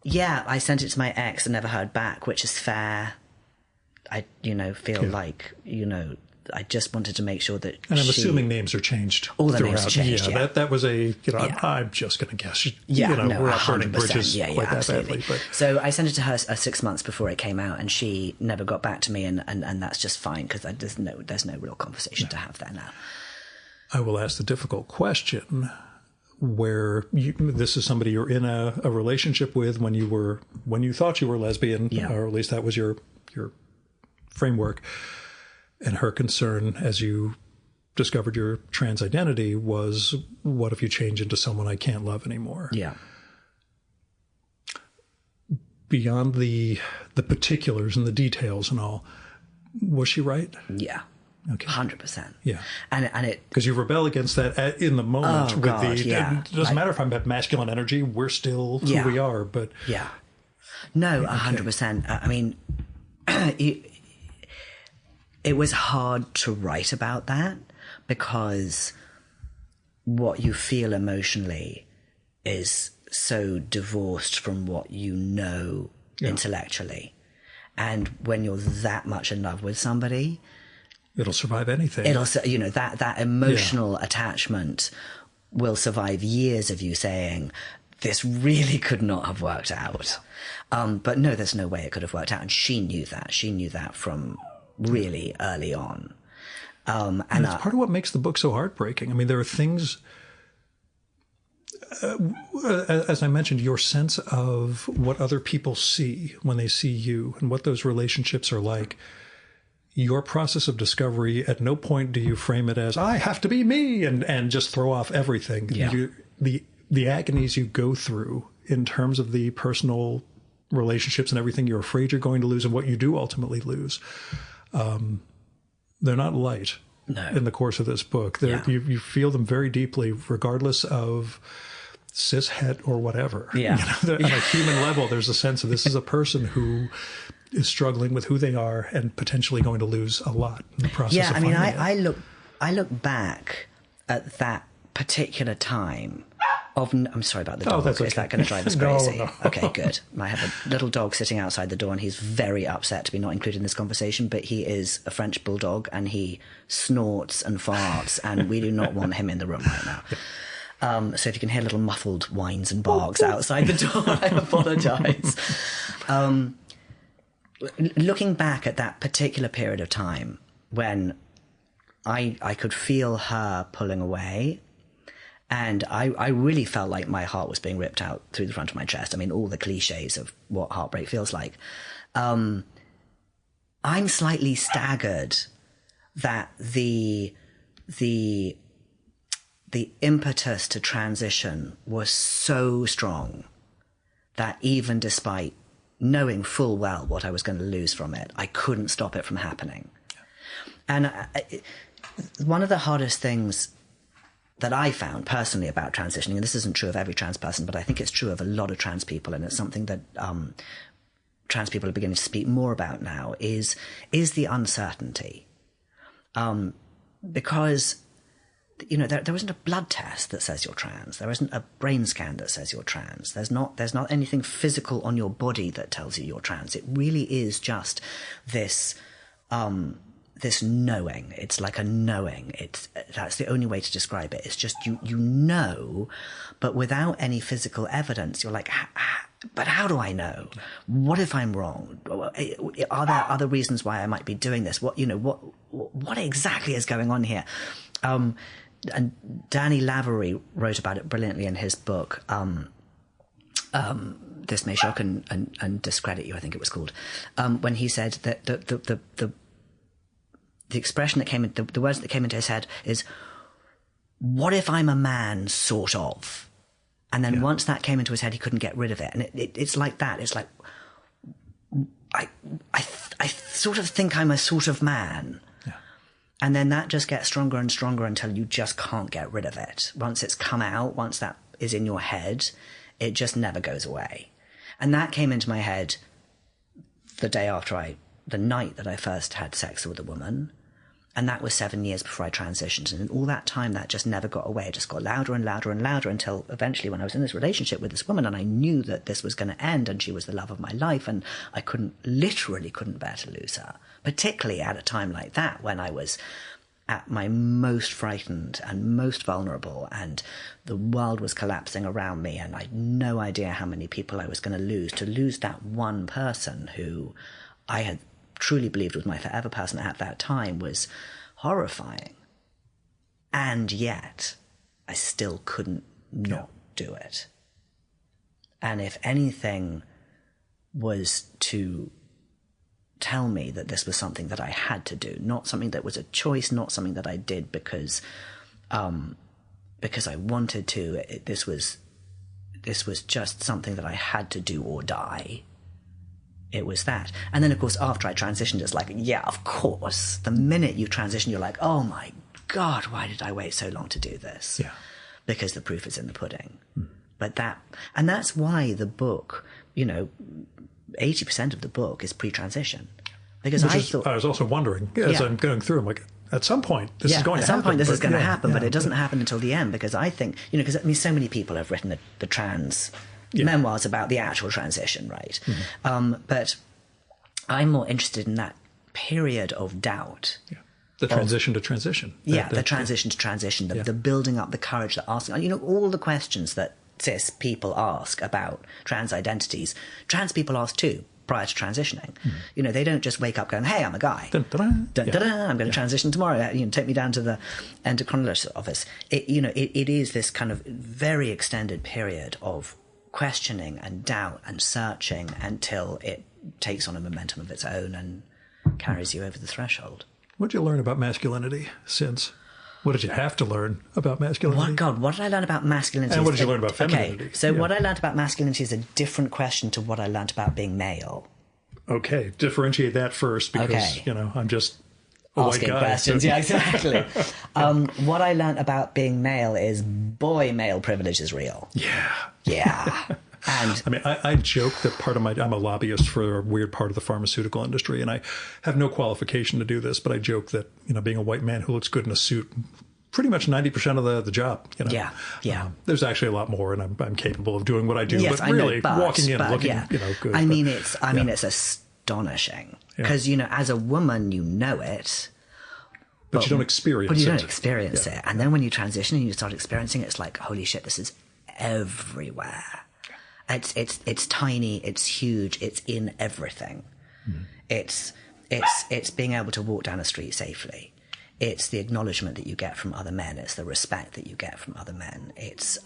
I sent it to my ex and never heard back, which is fair. I, feel like, I just wanted to make sure that And I'm assuming names are changed. All the names are changed, yeah. That was I'm just going to guess. Yeah, we're not burning bridges quite that absolutely. badly. But. So I sent it to her 6 months before it came out, and she never got back to me, and that's just fine, because there's no real conversation to have there now. I will ask the difficult question, where this is somebody you're in a relationship with when you thought you were lesbian, or at least that was your framework, and her concern as you discovered your trans identity was, what if you change into someone I can't love anymore? Yeah. Beyond the particulars and the details and all, was she right? Yeah. Okay. 100%. Yeah. And it... Because you rebel against that in the moment. It doesn't matter if I'm at masculine energy, we're still who we are, but... Yeah. No, 100%. I mean, it was hard to write about that, because what you feel emotionally is so divorced from what you know intellectually. And when you're that much in love with somebody... It'll survive anything. That emotional attachment will survive years of you saying, this really could not have worked out. But no, there's no way it could have worked out. And she knew that. She knew that from really early on. And it's part of what makes the book so heartbreaking. I mean, there are things, as I mentioned, your sense of what other people see when they see you and what those relationships are like. Your process of discovery, at no point do you frame it as, I have to be me, and just throw off everything. Yeah. The agonies you go through in terms of the personal relationships and everything you're afraid you're going to lose and what you do ultimately lose, they're not light in the course of this book. You feel them very deeply, regardless of cis, het, or whatever. Yeah. On a human level, there's a sense of this is a person who is struggling with who they are and potentially going to lose a lot in the process. Yeah, of I mean, finding I look back at that particular time of... I'm sorry about the dog. That's okay. Is that going to drive us crazy? No. Okay, good. I have a little dog sitting outside the door, and he's very upset to be not included in this conversation, but he is a French bulldog, and he snorts and farts, and we do not want him in the room right now. So if you can hear little muffled whines and barks outside the door, I apologise. Looking back at that particular period of time when I could feel her pulling away, and I really felt like my heart was being ripped out through the front of my chest. I mean, all the cliches of what heartbreak feels like. I'm slightly staggered that the impetus to transition was so strong that even despite knowing full well what I was going to lose from it, I couldn't stop it from happening. And one of the hardest things that I found personally about transitioning, and this isn't true of every trans person, but I think it's true of a lot of trans people, and it's something that trans people are beginning to speak more about now, is the uncertainty. Because there isn't a blood test that says you're trans. There isn't a brain scan that says you're trans. There's not anything physical on your body that tells you you're trans. It really is just this knowing. It's like a knowing. That's the only way to describe it. It's just you know, but without any physical evidence. You're like, but how do I know? What if I'm wrong? Are there other reasons why I might be doing this? What exactly is going on here? And Danny Lavery wrote about it brilliantly in his book, This May Shock and Discredit You, I think it was called, when he said that the expression that came in, the words that came into his head is, what if I'm a man, sort of? And then once that came into his head, he couldn't get rid of it. And it's like that. It's like, I sort of think I'm a sort of man. Yeah. And then that just gets stronger and stronger until you just can't get rid of it. Once it's come out, once that is in your head, it just never goes away. And that came into my head the night that I first had sex with a woman. And that was 7 years before I transitioned. And all that time, that just never got away. It just got louder and louder and louder until eventually when I was in this relationship with this woman and I knew that this was going to end and she was the love of my life and I literally couldn't bear to lose her. Particularly at a time like that when I was at my most frightened and most vulnerable and the world was collapsing around me and I had no idea how many people I was going to lose. To lose that one person who I had truly believed was my forever person at that time was horrifying. And yet, I still couldn't not do it. And if anything was to tell me that this was something that I had to do, not something that was a choice, not something that I did because I wanted to, this was just something that I had to do or die. It was that. And then, of course, after I transitioned, it's like, yeah, of course. The minute you transition, you're like, oh, my God, why did I wait so long to do this? Yeah. Because the proof is in the pudding. But that's why the book, 80% of the book is pre-transition. Because I was also wondering, as I'm going through, I'm like, at some point, this is going to happen. At some point, this is going to happen, but it doesn't happen until the end because I think, because so many people have written the trans memoirs about the actual transition, right? Mm-hmm. But I'm more interested in that period of doubt. Yeah. The transition to transition. The transition to transition, the building up the courage, the asking, all the questions that cis people ask about trans identities, trans people ask too prior to transitioning. Mm-hmm. They don't just wake up going, hey, I'm a guy. Dun, dun, dun, I'm going to transition tomorrow. Take me down to the endocrinologist office. It is this kind of very extended period of questioning and doubt and searching until it takes on a momentum of its own and carries you over the threshold. What did you learn about masculinity since? What did you have to learn about masculinity? What did I learn about masculinity? And what did you learn about femininity? Okay, so what I learned about masculinity is a different question to what I learned about being male. Okay, differentiate that first because, I'm just a white guy. Questions. Yeah, exactly. What I learned about being male is, boy, male privilege is real. Yeah. And I mean, I joke that I'm a lobbyist for a weird part of the pharmaceutical industry, and I have no qualification to do this, but I joke that, being a white man who looks good in a suit, pretty much 90% of the job, Yeah. There's actually a lot more, and I'm capable of doing what I do, yes, but really walking in, looking, good. I mean, it's astonishing because, as a woman, you know it. But you don't experience it. But you don't experience it. And then when you transition and you start experiencing it, it's like, holy shit, this is everywhere. It's tiny, it's huge, it's in everything. Mm. It's being able to walk down a street safely. It's the acknowledgement that you get from other men. It's the respect that you get from other men. It's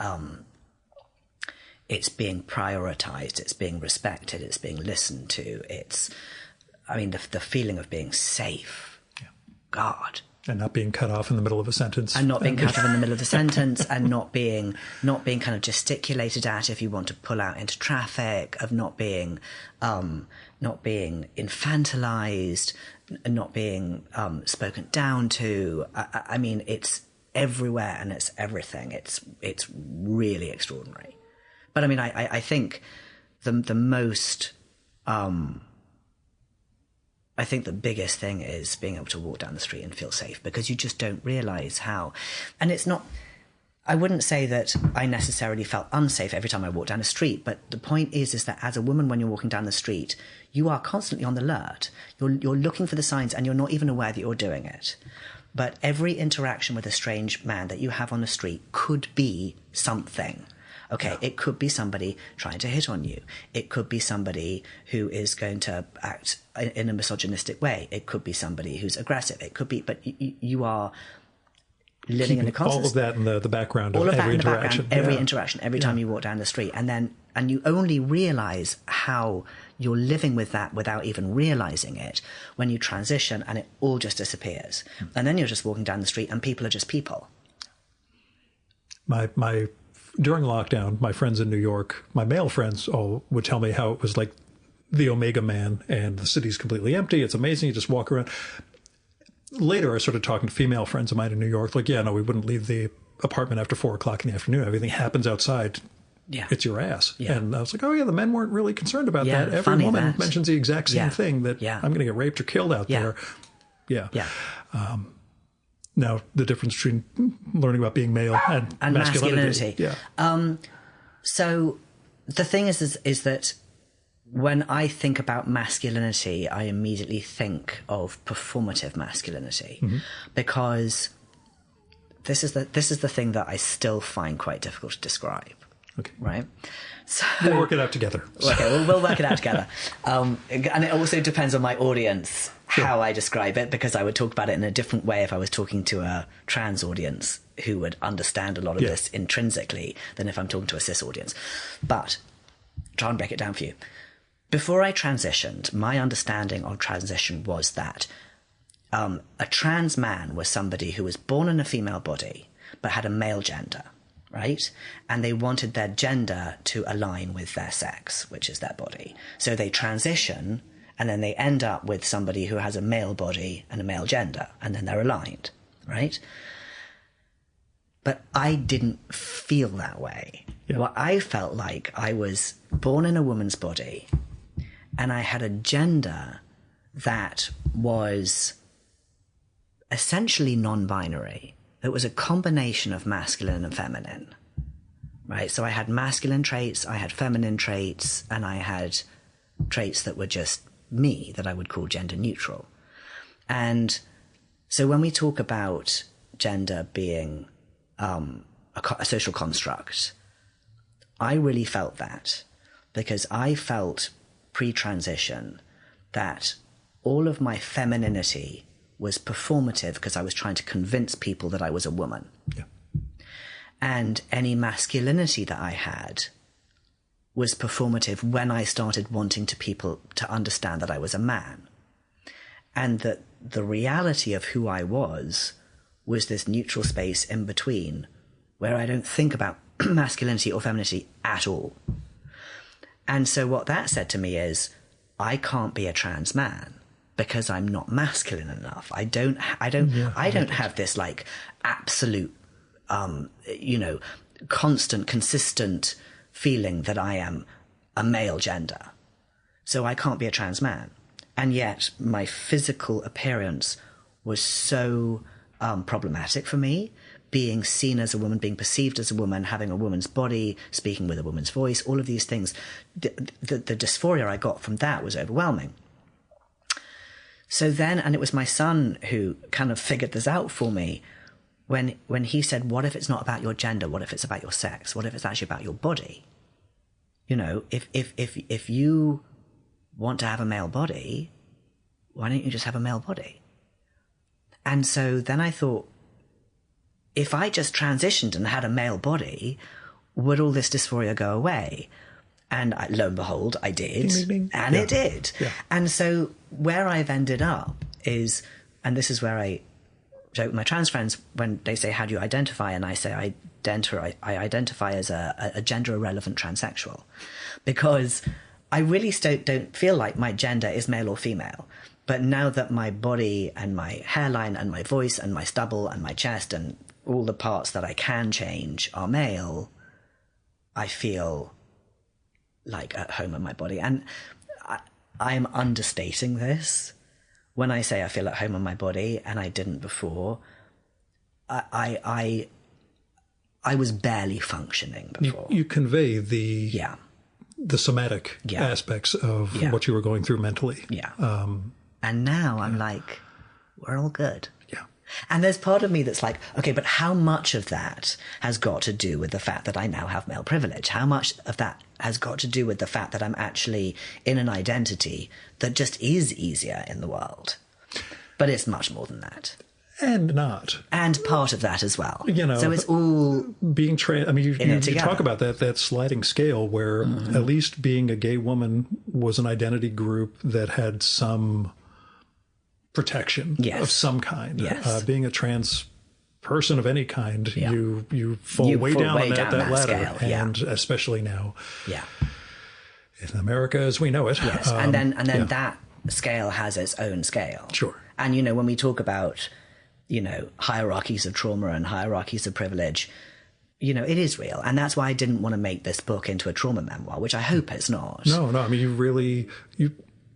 being prioritized. It's being respected. It's being listened to. The feeling of being safe. Yeah. God. And not being cut off in the middle of a sentence. And not being cut off in the middle of the sentence, and not being kind of gesticulated at if you want to pull out into traffic, of not being infantilized, not being spoken down to. I mean, it's everywhere and it's everything. It's really extraordinary. But I mean, I think the most. I think the biggest thing is being able to walk down the street and feel safe, because you just don't realize how. And it's not, I wouldn't say that I necessarily felt unsafe every time I walked down the street, but the point is that as a woman, when you're walking down the street, you are constantly on the alert. You're looking for the signs and you're not even aware that you're doing it. But every interaction with a strange man that you have on the street could be something. Okay, yeah. It could be somebody trying to hit on you. It could be somebody who is going to act in a misogynistic way. It could be somebody who's aggressive. It could be, but you are living in a constant... all of that in the background of every interaction. Every interaction, every time you walk down the street. And you only realize how you're living with that without even realizing it when you transition, and it all just disappears. And then you're just walking down the street and people are just people. During lockdown, my friends in New York, my male friends all would tell me how it was like the Omega Man and the city's completely empty. It's amazing. You just walk around. Later, I started talking to female friends of mine in New York. Like, yeah, no, we wouldn't leave the apartment after 4 o'clock in the afternoon. Everything happens outside. Yeah. It's your ass. Yeah. And I was like, oh, yeah, the men weren't really concerned about that. Every woman mentions the exact same thing, that I'm going to get raped or killed out there. Yeah. Yeah. Now, the difference between learning about being male and masculinity. Yeah. So the thing is that when I think about masculinity, I immediately think of performative masculinity, because this is the thing that I still find quite difficult to describe. Okay. Right. So we'll work it out together. Okay, we'll work it out together. And it also depends on my audience how I describe it, because I would talk about it in a different way if I was talking to a trans audience who would understand a lot of this intrinsically than if I'm talking to a cis audience. But try and break it down for you. Before I transitioned, my understanding of transition was that a trans man was somebody who was born in a female body but had a male gender, right? And they wanted their gender to align with their sex, which is their body. So they transition, and then they end up with somebody who has a male body and a male gender, and then they're aligned, right? But I didn't feel that way. Yeah. Well, I felt like I was born in a woman's body, and I had a gender that was essentially non-binary. It was a combination of masculine and feminine, right? So I had masculine traits, I had feminine traits, and I had traits that were just me, that I would call gender neutral. And so when we talk about gender being a social construct, I really felt that, because I felt pre-transition that all of my femininity was performative because I was trying to convince people that I was a woman. Yeah. And any masculinity that I had was performative when I started wanting people to understand that I was a man. And that the reality of who I was this neutral space in between, where I don't think about masculinity or femininity at all. And so what that said to me is, I can't be a trans man because I'm not masculine enough. I don't have this like absolute, constant, consistent feeling that I am a male gender. So I can't be a trans man. And yet my physical appearance was so problematic for me, being seen as a woman, being perceived as a woman, having a woman's body, speaking with a woman's voice, all of these things. The dysphoria I got from that was overwhelming. So then, and it was my son who kind of figured this out for me when he said, what if it's not about your gender? What if it's about your sex? What if it's actually about your body? You know, if you want to have a male body, why don't you just have a male body? And so then I thought, if I just transitioned and had a male body, would all this dysphoria go away? And lo and behold, I did. Ding, ding, ding. And it did. Yeah. And so where I've ended up is, and this is where I joke with my trans friends when they say, how do you identify? And I say, I identify as a gender irrelevant transsexual, because I really don't feel like my gender is male or female. But now that my body and my hairline and my voice and my stubble and my chest and all the parts that I can change are male, I feel like at home in my body. And I'm understating this when I say I feel at home in my body, and I didn't before. I was barely functioning before. You convey the somatic aspects of what you were going through mentally. Yeah. And now I'm like, we're all good. Yeah. And there's part of me that's like, okay, but how much of that has got to do with the fact that I now have male privilege? How much of that has got to do with the fact that I'm actually in an identity that just is easier in the world? But it's much more than that. And not. And part of that as well. You know, so it's all being trans. I mean, you talk about that sliding scale where at least being a gay woman was an identity group that had some protection of some kind. Yes. Being a trans person of any kind, you fall way down on that ladder, scale, and especially now, yeah, in America as we know it. Yes, and then that scale has its own scale. Sure. And when we talk about hierarchies of trauma and hierarchies of privilege, it is real, and that's why I didn't want to make this book into a trauma memoir, which I hope it's not. No. I mean,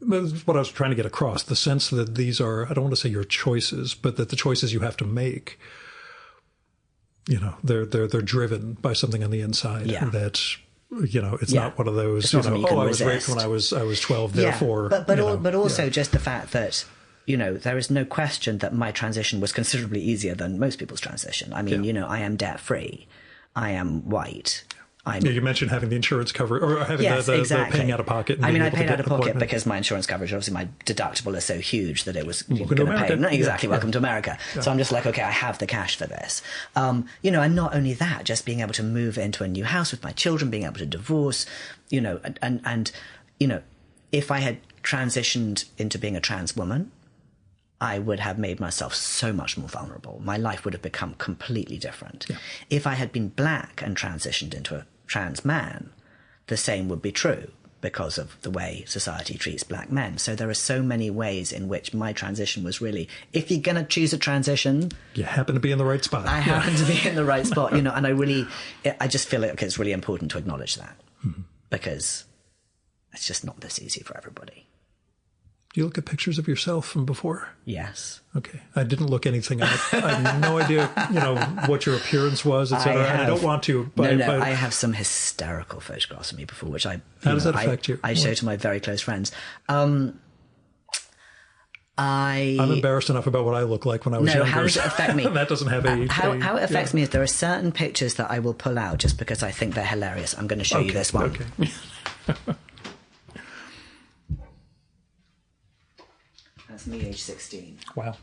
that's what I was trying to get across, the sense that these are, I don't want to say your choices, but that the choices you have to make, they're driven by something on the inside. Yeah. That, it's not one of those, I was raped when I was 12, therefore. But also just the fact that, there is no question that my transition was considerably easier than most people's transition. I mean, I am debt-free. I am white. You mentioned having the insurance cover, or having the paying out of pocket. I mean, I paid out of pocket because my insurance coverage, obviously my deductible is so huge that it was going to pay. Welcome to America. Yeah. So I'm just like, okay, I have the cash for this. And not only that, just being able to move into a new house with my children, being able to divorce, and if I had transitioned into being a trans woman, I would have made myself so much more vulnerable. My life would have become completely different. Yeah. If I had been black and transitioned into a trans man, the same would be true because of the way society treats black men. So there are so many ways in which my transition was really, if you're going to choose a transition... You happen to be in the right spot. I happen to be in the right spot, and I just feel like it's really important to acknowledge that because it's just not this easy for everybody. Do you look at pictures of yourself from before? Yes. Okay. I didn't look anything up. I have no idea, what your appearance was, etc. And I don't want to. But, I have some hysterical photographs of me before, which how does that affect you? I show to my very close friends. I'm embarrassed enough about what I look like when I was younger. How does it affect me? That doesn't have a... How it affects me is there are certain pictures that I will pull out just because I think they're hilarious. I'm going to show you this one. Okay. That's me, age 16. Wow.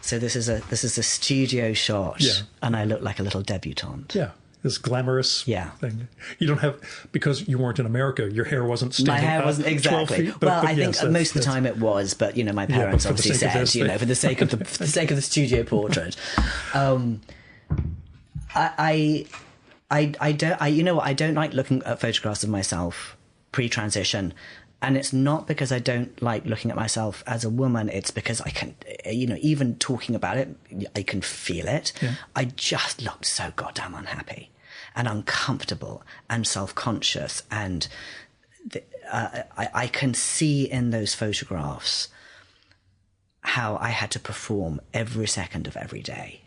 So this is a studio shot, and I look like a little debutante. Yeah, this glamorous thing. You don't have, because you weren't in America, your hair wasn't standing My hair wasn't exactly. 12 feet, I think most of the time it was, but my parents obviously said, for the sake of the studio portrait. I don't like looking at photographs of myself pre-transition. And it's not because I don't like looking at myself as a woman. It's because I can, even talking about it, I can feel it. Yeah. I just looked so goddamn unhappy and uncomfortable and self-conscious. And I can see in those photographs how I had to perform every second of every day.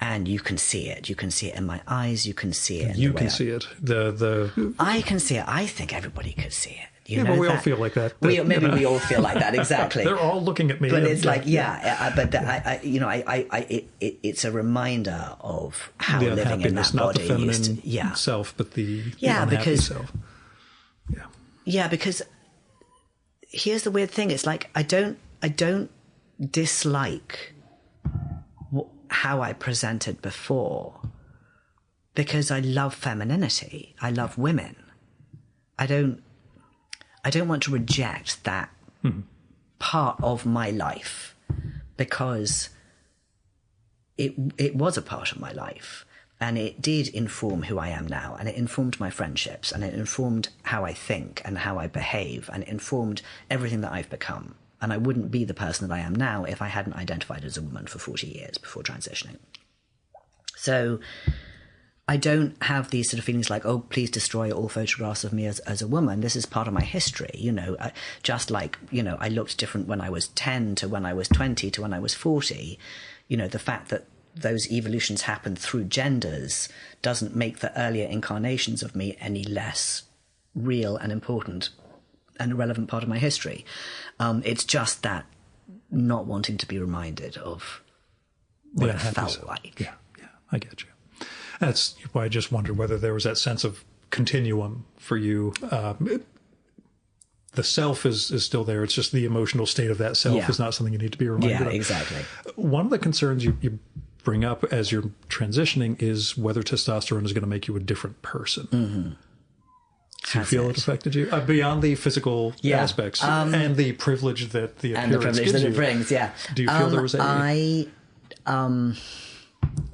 And you can see it. You can see it in my eyes. You can see it. You can see it. I can see it. I think everybody could see it. But we all feel like that. We all feel like that, exactly. They're all looking at me. But it's like, it's a reminder of how the living in that not body the feminine used to, self, but the unhappy self. Yeah, because here's the weird thing. It's like I don't dislike how I presented before because I love femininity. I love women. I don't want to reject that part of my life because it was a part of my life and it did inform who I am now, and it informed my friendships, and it informed how I think and how I behave, and it informed everything that I've become. And I wouldn't be the person that I am now if I hadn't identified as a woman for 40 years before transitioning. So I don't have these sort of feelings like, oh, please destroy all photographs of me as a woman. This is part of my history, just like, I looked different when I was 10 to when I was 20 to when I was 40. The fact that those evolutions happened through genders doesn't make the earlier incarnations of me any less real and important and a relevant part of my history. It's just that not wanting to be reminded of what it felt like. Yeah, I get you. That's why I just wondered whether there was that sense of continuum for you. The self is still there. It's just the emotional state of that self is not something you need to be reminded of. Yeah, exactly. One of the concerns you bring up as you're transitioning is whether testosterone is going to make you a different person. Mm-hmm. Do you feel it affected you? Beyond the physical aspects and the privilege that the appearance gives you. It brings, Do you feel there was And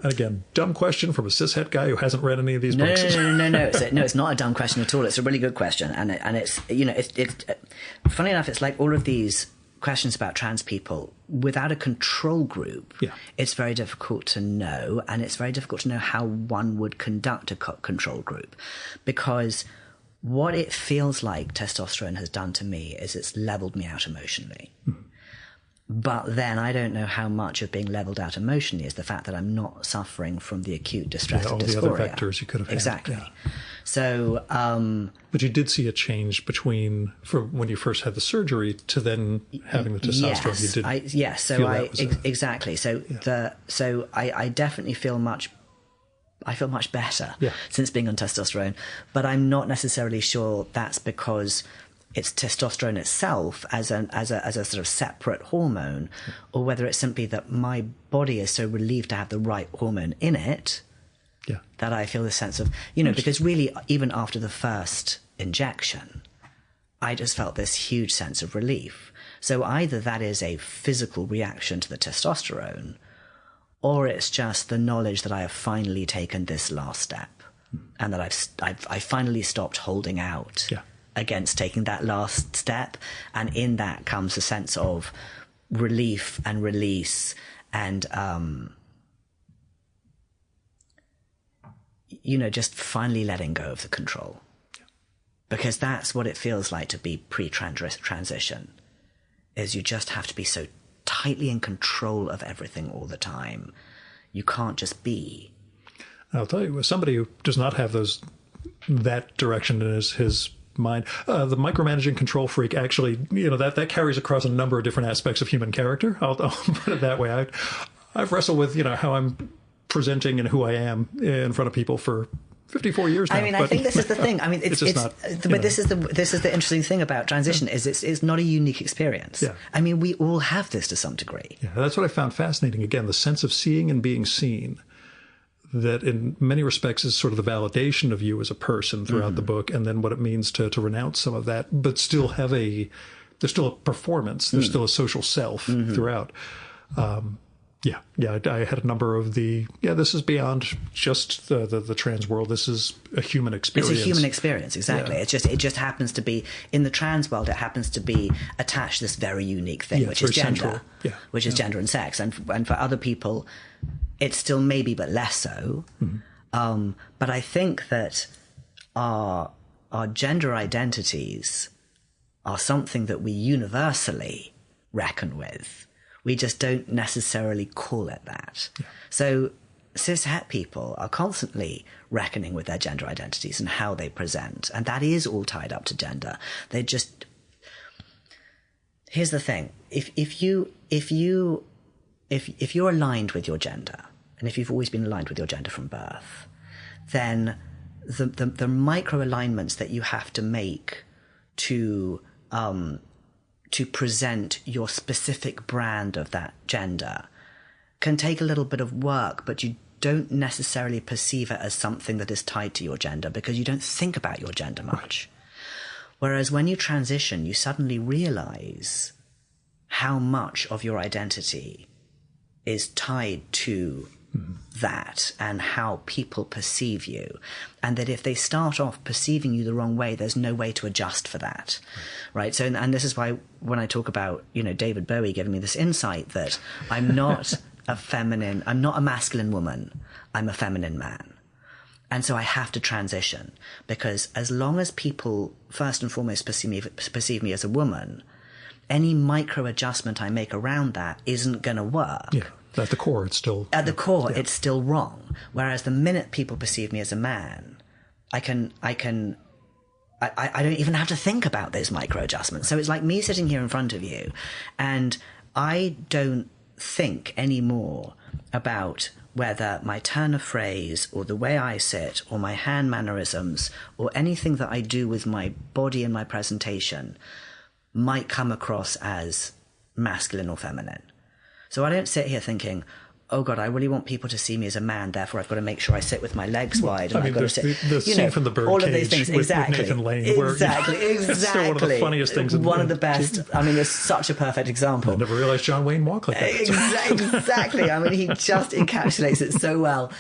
again, dumb question from a cishet guy who hasn't read any of these books. No. It's not a dumb question at all. It's a really good question, and it's funny enough. It's like all of these questions about trans people without a control group. Yeah. It's very difficult to know, and it's very difficult to know how one would conduct a control group, because what it feels like testosterone has done to me is it's leveled me out emotionally. Mm-hmm. But then I don't know how much of being leveled out emotionally is the fact that I'm not suffering from the acute distress of dysphoria. All the other vectors you could have had. Exactly. Yeah. So, but you did see a change from when you first had the surgery to then having the testosterone. Exactly. So I definitely feel much better since being on testosterone, but I'm not necessarily sure that's because it's testosterone itself as a sort of separate hormone, or whether it's simply that my body is so relieved to have the right hormone in it that I feel this sense of, because really even after the first injection, I just felt this huge sense of relief. So either that is a physical reaction to the testosterone, or it's just the knowledge that I have finally taken this last step, and that I've finally stopped holding out against taking that last step. And in that comes a sense of relief and release and, just finally letting go of the control. Yeah. Because that's what it feels like to be pre-transition, is you just have to be so tightly in control of everything all the time. You can't just be. I'll tell you, as somebody who does not have that direction in his mind, the micromanaging control freak actually, that carries across a number of different aspects of human character. I'll put it that way. I've wrestled with, how I'm presenting and who I am in front of people for 54 years now. I mean, I think this is the thing. I mean, it's not. But this is the interesting thing about transition is it's not a unique experience. Yeah. I mean, we all have this to some degree. Yeah, that's what I found fascinating. Again, the sense of seeing and being seen, that in many respects is sort of the validation of you as a person throughout the book, and then what it means to renounce some of that, but still have there's still a performance, there's still a social self throughout. I had a number of this is beyond just the trans world. This is a human experience. It's a human experience, exactly. Yeah. It just happens to be, in the trans world, it happens to be attached to this very unique thing, which is gender, which is gender and sex. And for other people, it's still maybe, but less so. Mm-hmm. But I think that our gender identities are something that we universally reckon with. We just don't necessarily call it that. Yeah. So cis-het people are constantly reckoning with their gender identities and how they present. And that is all tied up to gender. Here's the thing. If you're aligned with your gender, and if you've always been aligned with your gender from birth, then the micro alignments that you have to make to present your specific brand of that gender can take a little bit of work, but you don't necessarily perceive it as something that is tied to your gender because you don't think about your gender much. Whereas when you transition, you suddenly realize how much of your identity is tied to that and how people perceive you, and that if they start off perceiving you the wrong way, there's no way to adjust for that, right? So, and this is why when I talk about, David Bowie giving me this insight that I'm not I'm not a masculine woman, I'm a feminine man. And so I have to transition, because as long as people first and foremost perceive me as a woman, any micro adjustment I make around that isn't going to work. Yeah. At the core, it's still... it's still wrong. Whereas the minute people perceive me as a man, I don't even have to think about those micro adjustments. So it's like me sitting here in front of you, and I don't think anymore about whether my turn of phrase or the way I sit or my hand mannerisms or anything that I do with my body and my presentation might come across as masculine or feminine. So I don't sit here thinking, oh God, I really want people to see me as a man, therefore I've got to make sure I sit with my legs wide. And I've got to sit, the scene from The Birdcage, all of these things. with Nathan Lane. Exactly. It's still one of the funniest things. One of the best. I mean, it's such a perfect example. I never realized John Wayne walked like that. Exactly. I mean, he just encapsulates it so well.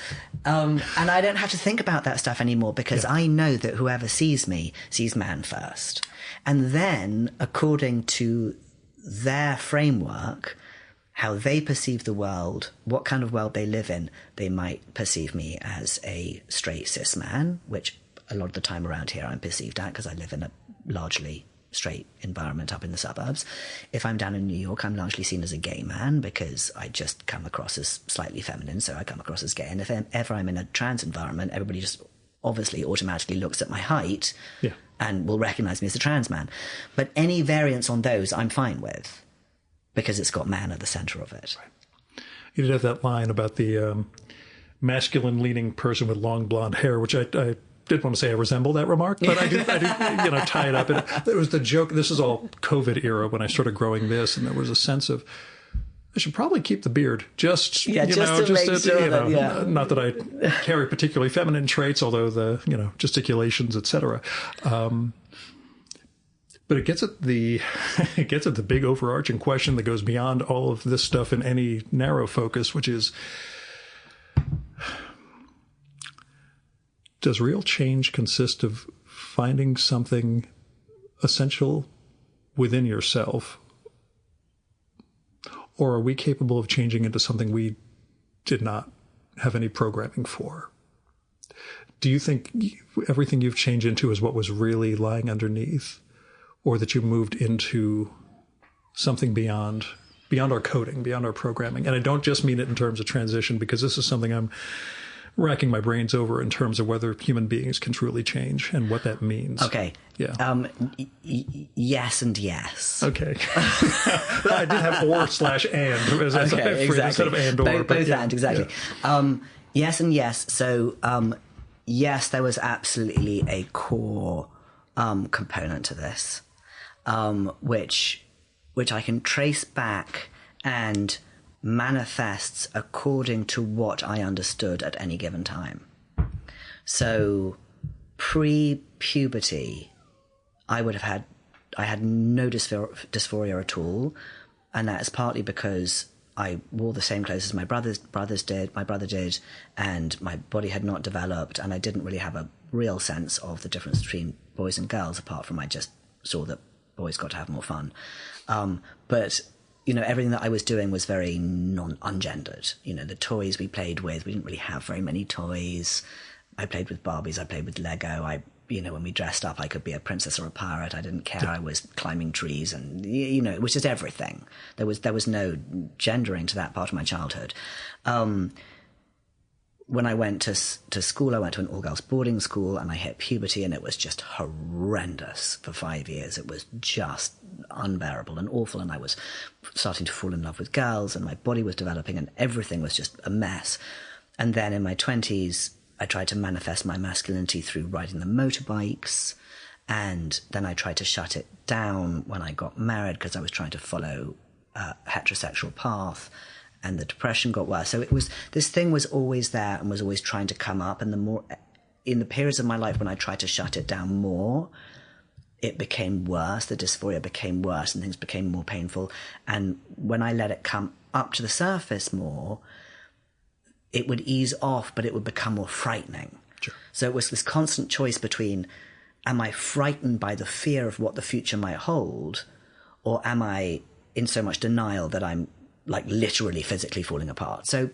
And I don't have to think about that stuff anymore because I know that whoever sees me sees man first. And then, according to their framework, how they perceive the world, what kind of world they live in, they might perceive me as a straight cis man, which a lot of the time around here I'm perceived at because I live in a largely straight environment up in the suburbs. If I'm down in New York, I'm largely seen as a gay man because I just come across as slightly feminine, so I come across as gay. And if ever I'm in a trans environment, everybody just obviously automatically looks at my height and will recognize me as a trans man. But any variance on those I'm fine with, because it's got man at the center of it. Right. You did have that line about the masculine-leaning person with long blonde hair, which I did want to say I resemble that remark, but I do tie it up. It was the joke. This is all COVID era when I started growing this, and there was a sense of I should probably keep the beard, not that I carry particularly feminine traits, although the gesticulations, etc. But it gets at the big overarching question that goes beyond all of this stuff in any narrow focus, which is, does real change consist of finding something essential within yourself, or are we capable of changing into something we did not have any programming for? Do you think everything you've changed into is what was really lying underneath? Or that you moved into something beyond our coding, beyond our programming? And I don't just mean it in terms of transition, because this is something I'm racking my brains over in terms of whether human beings can truly change and what that means. Okay. Yeah. Yes and yes. Okay. I did have or/and as okay, exactly. Instead of and or. Both and, exactly. Yeah. Yes and yes. So, yes, there was absolutely a core component to this. Which I can trace back and manifests according to what I understood at any given time. So pre-puberty, I had no dysphoria at all, and that is partly because I wore the same clothes as my brother did, and my body had not developed, and I didn't really have a real sense of the difference between boys and girls, apart from I just saw that boys got to have more fun. But, everything that I was doing was very ungendered. The toys we played with, we didn't really have very many toys. I played with Barbies, I played with Lego. When we dressed up, I could be a princess or a pirate. I didn't care. I was climbing trees and, it was just everything. There was no gendering to that part of my childhood. When I went to school, I went to an all-girls boarding school, and I hit puberty, and it was just horrendous for 5 years. It was just unbearable and awful, and I was starting to fall in love with girls, and my body was developing, and everything was just a mess. And then in my 20s, I tried to manifest my masculinity through riding the motorbikes, and then I tried to shut it down when I got married because I was trying to follow a heterosexual path. And the depression got worse. So this thing was always there and was always trying to come up. And the more, in the periods of my life when I tried to shut it down more, it became worse. The dysphoria became worse and things became more painful. And when I let it come up to the surface more, it would ease off, but it would become more frightening. Sure. So it was this constant choice between, am I frightened by the fear of what the future might hold? Or am I in so much denial that I'm literally physically falling apart? So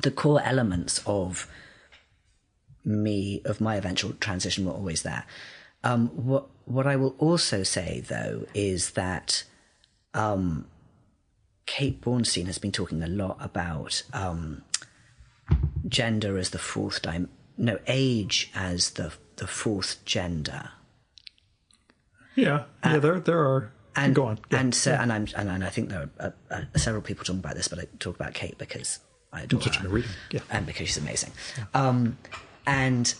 the core elements of my eventual transition were always there. What I will also say, though, is that Kate Bornstein has been talking a lot about gender as the age as the fourth gender. Yeah, there are. And go on. Yeah. And I think there are several people talking about this, but I talk about Kate because I adore her, and because she's amazing. Yeah. And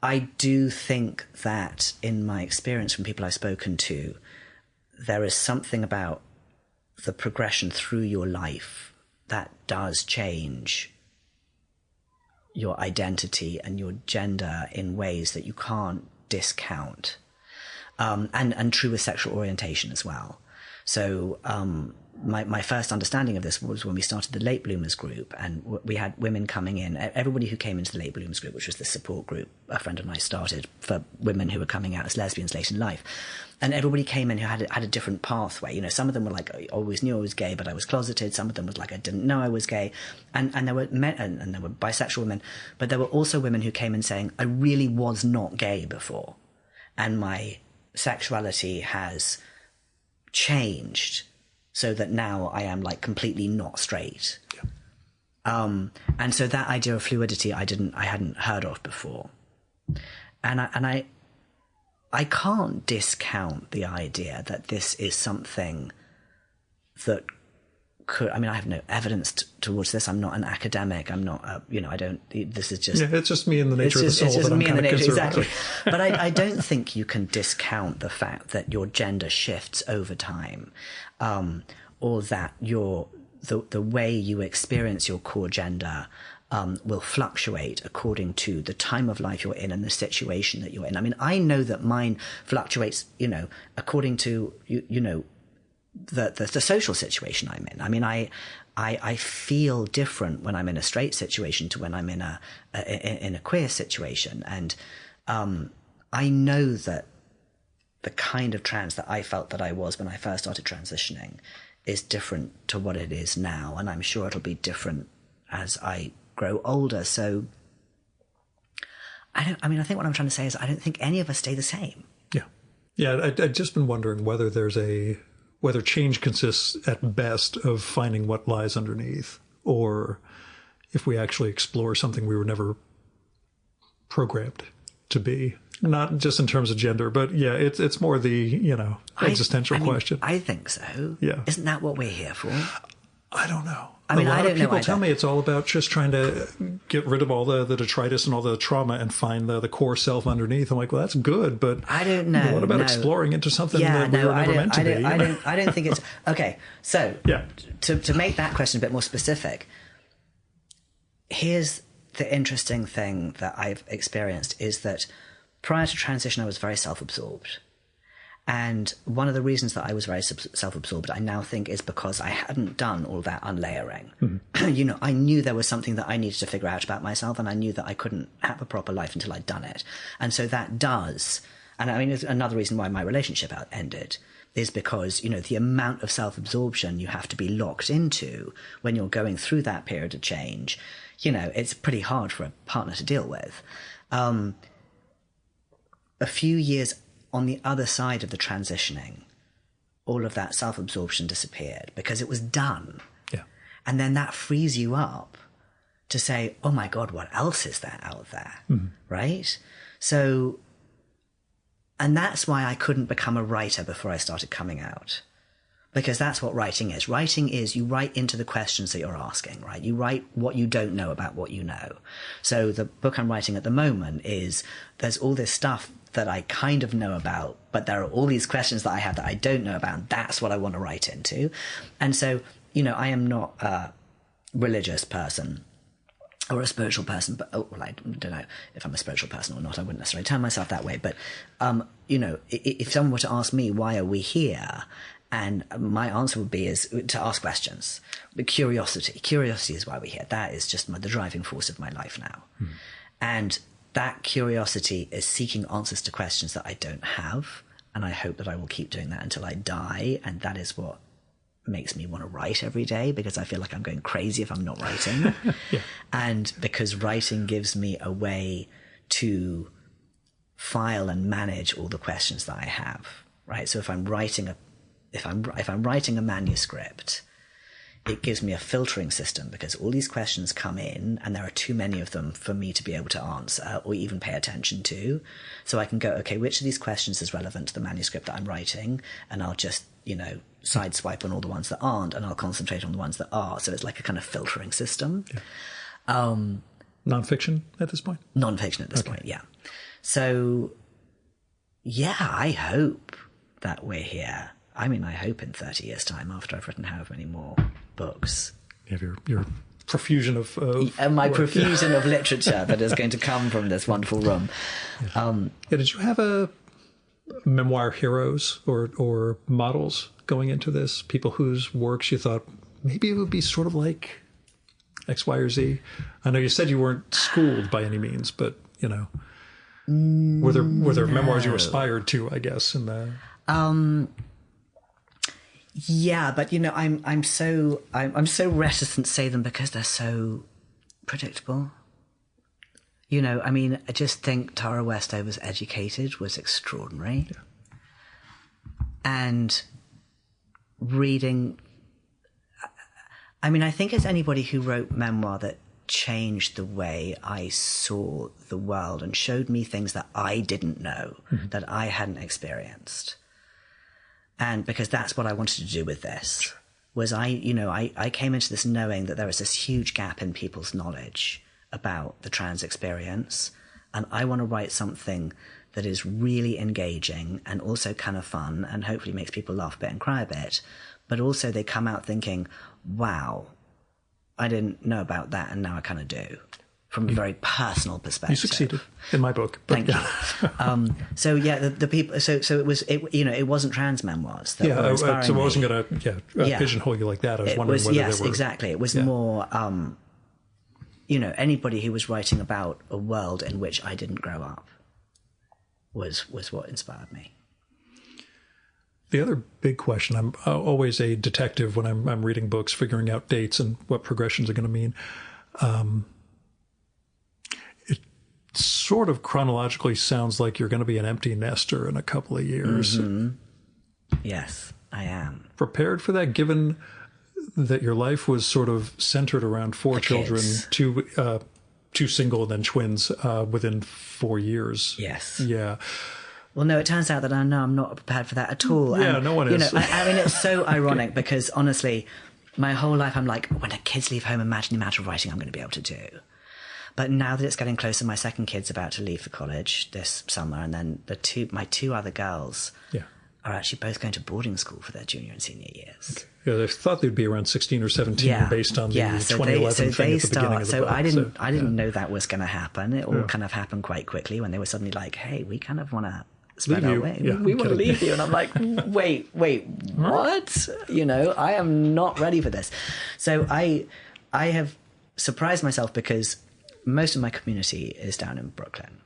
I do think that in my experience from people I've spoken to, there is something about the progression through your life that does change your identity and your gender in ways that you can't discount. And true with sexual orientation as well. So my first understanding of this was when we started the Late Bloomers group, and we had women coming in. Everybody who came into the Late Bloomers group, which was the support group a friend and I started for women who were coming out as lesbians late in life, and everybody came in who had a different pathway. You know, some of them were like, I always knew I was gay, but I was closeted. Some of them was like, I didn't know I was gay, and there were men and there were bisexual women, but there were also women who came in saying, I really was not gay before, and my sexuality has changed so that now I am like completely not straight. Yeah. And so that idea of fluidity I hadn't heard of before. And I can't discount the idea that this is something that could, I mean, I have no evidence towards this. I'm not an academic. I'm not, I don't, this is just... Yeah, it's just me and the nature of the soul. It's just me and the nature, exactly. But I don't think you can discount the fact that your gender shifts over time, or that the way you experience your core gender will fluctuate according to the time of life you're in and the situation that you're in. I mean, I know that mine fluctuates, according to, the social situation I'm in. I mean, I feel different when I'm in a straight situation to when I'm in a queer situation. And I know that the kind of trans that I felt that I was when I first started transitioning is different to what it is now. And I'm sure it'll be different as I grow older. So I think what I'm trying to say is I don't think any of us stay the same. Yeah. Yeah. I've just been wondering whether change consists at best of finding what lies underneath, or if we actually explore something we were never programmed to be. Not just in terms of gender, but yeah, it's more the, existential question. I think so. Yeah. Isn't that what we're here for? I don't know. I mean, a lot of people tell me it's all about just trying to get rid of all the detritus and all the trauma and find the core self underneath. I'm like, well, that's good, but I don't know. What about exploring into something that we were never meant to be? I don't think it's okay. So yeah. To make that question a bit more specific, here's the interesting thing that I've experienced is that prior to transition, I was very self-absorbed. And one of the reasons that I was very self-absorbed, I now think, is because I hadn't done all that unlayering. Mm-hmm. I knew there was something that I needed to figure out about myself, and I knew that I couldn't have a proper life until I'd done it. And so that does, and I mean, it's another reason why my relationship ended, is because, the amount of self-absorption you have to be locked into when you're going through that period of change, it's pretty hard for a partner to deal with. A few years on the other side of the transitioning, all of that self-absorption disappeared because it was done. Yeah. And then that frees you up to say, oh my God, what else is there out there? Mm-hmm. Right? So, and that's why I couldn't become a writer before I started coming out. Because that's what writing is. Writing is you write into the questions that you're asking, right? You write what you don't know about what you know. So the book I'm writing at the moment is, there's all this stuff that I kind of know about, but there are all these questions that I have that I don't know about, and that's what I want to write into. And so, I am not a religious person or a spiritual person, but I don't know if I'm a spiritual person or not. I wouldn't necessarily term myself that way. But, if someone were to ask me, why are we here? And my answer would be is to ask questions. But curiosity is why we're here. That is just the driving force of my life now. Mm. And that curiosity is seeking answers to questions that I don't have. And I hope that I will keep doing that until I die. And that is what makes me want to write every day, because I feel like I'm going crazy if I'm not writing. Yeah. And because writing gives me a way to file and manage all the questions that I have, right? So if I'm writing if I'm writing a manuscript, it gives me a filtering system, because all these questions come in and there are too many of them for me to be able to answer or even pay attention to. So I can go, okay, which of these questions is relevant to the manuscript that I'm writing? And I'll just, sideswipe on all the ones that aren't, and I'll concentrate on the ones that are. So it's like a kind of filtering system. Yeah. Nonfiction at this point? Nonfiction at this point, yeah. So, yeah, I hope that we're here. I mean, I hope in 30 years' time, after I've written however many more books, You have your profusion of my work. profusion of literature that is going to come from this wonderful room. Did you have a memoir heroes or models going into this? People whose works you thought maybe it would be sort of like X, Y, or Z? I know you said you weren't schooled by any means, but were there memoirs you aspired to? I guess in the. Yeah, but I'm so reticent to say them because they're so predictable. I just think Tara Westover's Educated was extraordinary. Yeah. And reading, I think it's anybody who wrote memoir that changed the way I saw the world and showed me things that I didn't know, that I hadn't experienced. And because that's what I wanted to do with this, was I came into this knowing that there was this huge gap in people's knowledge about the trans experience. And I want to write something that is really engaging and also kind of fun and hopefully makes people laugh a bit and cry a bit. But also they come out thinking, wow, I didn't know about that and now I kind of do. From a very personal perspective. You succeeded in my book. Thank you. So yeah, the people. So it wasn't trans memoirs that were inspiring so I wasn't going to pigeonhole you like that. I was wondering whether yes, they were exactly. It was more anybody who was writing about a world in which I didn't grow up was what inspired me. The other big question, I'm always a detective when I'm reading books, figuring out dates and what progressions are going to mean. It sort of chronologically sounds like you're going to be an empty nester in a couple of years. Mm-hmm. Yes, I am. Prepared for that, given that your life was sort of centered around four children, two single and then twins within 4 years. Yes. Yeah. Well, no, it turns out that I'm not prepared for that at all. Yeah, and, no one is. It's so ironic because honestly, my whole life I'm like, when the kids leave home, imagine the amount of writing I'm going to be able to do. But now that it's getting closer, my second kid's about to leave for college this summer, and then my two other girls are actually both going to boarding school for their junior and senior years. Okay. Yeah, they thought they'd be around 16 or 17 based on the 2011 thing at the beginning of the book. I didn't know that was going to happen. It all kind of happened quite quickly when they were suddenly like, hey, we kind of want to spread our way. Yeah, we want to leave you. And I'm like, wait, what? I am not ready for this. So I have surprised myself because most of my community is down in Brooklyn.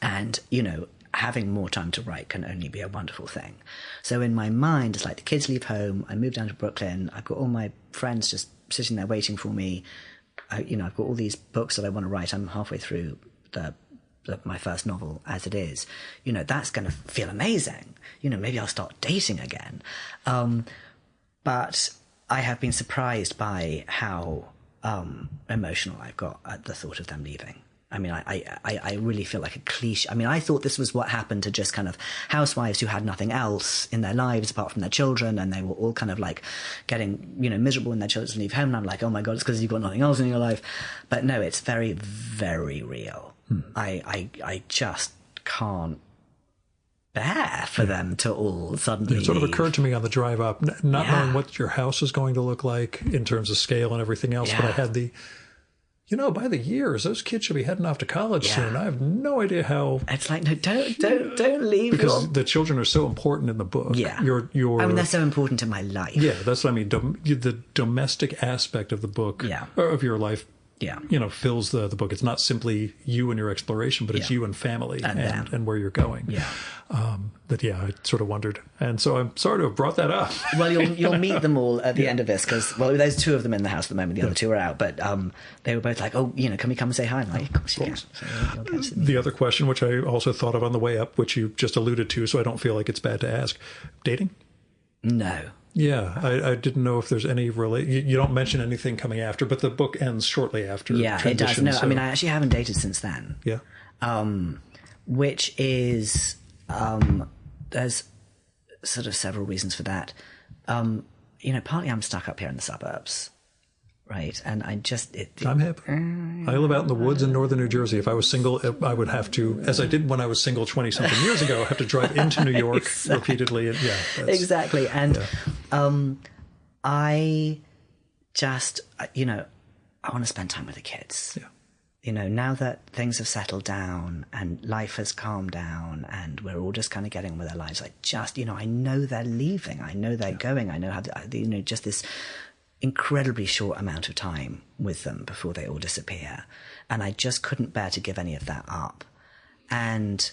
And, having more time to write can only be a wonderful thing. So in my mind, it's like the kids leave home, I move down to Brooklyn, I've got all my friends just sitting there waiting for me. I've got all these books that I want to write. I'm halfway through my first novel as it is. That's going to feel amazing. Maybe I'll start dating again. But I have been surprised by how emotional I've got at the thought of them leaving. I really feel like a cliche. I thought this was what happened to just kind of housewives who had nothing else in their lives apart from their children, and they were all kind of like getting, miserable when their children leave home. And I'm like, oh my God, it's because you've got nothing else in your life. But no, it's very, very real. I just can't bear for them to all suddenly It sort of leave. occurred to me on the drive up, not knowing what your house is going to look like in terms of scale and everything else, but I had by the years, those kids should be heading off to college soon. I have no idea how. It's like, no, don't leave. Because the children are so important in the book. Yeah. They're so important in my life. Yeah, that's what I mean. The domestic aspect of the book, of your life, fills the book. It's not simply you and your exploration, but it's you and family and where you're going. Yeah. I sort of wondered. And so I'm sorry to have brought that up. Well, you'll meet them all at the end of this because, there's two of them in the house at the moment. The other two are out. But they were both like, oh, can we come and say hi? I'm like, of course you can. So the other question, which I also thought of on the way up, which you just alluded to, so I don't feel like it's bad to ask. Dating? No. Yeah, I didn't know if there's any you don't mention anything coming after, but the book ends shortly after. Yeah, it does. No, I actually haven't dated since then. Yeah. Which is, there's sort of several reasons for that. Partly I'm stuck up here in the suburbs, right? And I'm hip. I live out in the woods in northern New Jersey. If I was single, I would have to, as I did when I was single 20-something years ago, have to drive into New York repeatedly. And exactly. And I just, you know, I want to spend time with the kids. Yeah. You know, now that things have settled down and life has calmed down and we're all just kind of getting on with our lives, I just, you know, I know they're leaving. I know they're going. I know how, you know, just this incredibly short amount of time with them before they all disappear. And I just couldn't bear to give any of that up. And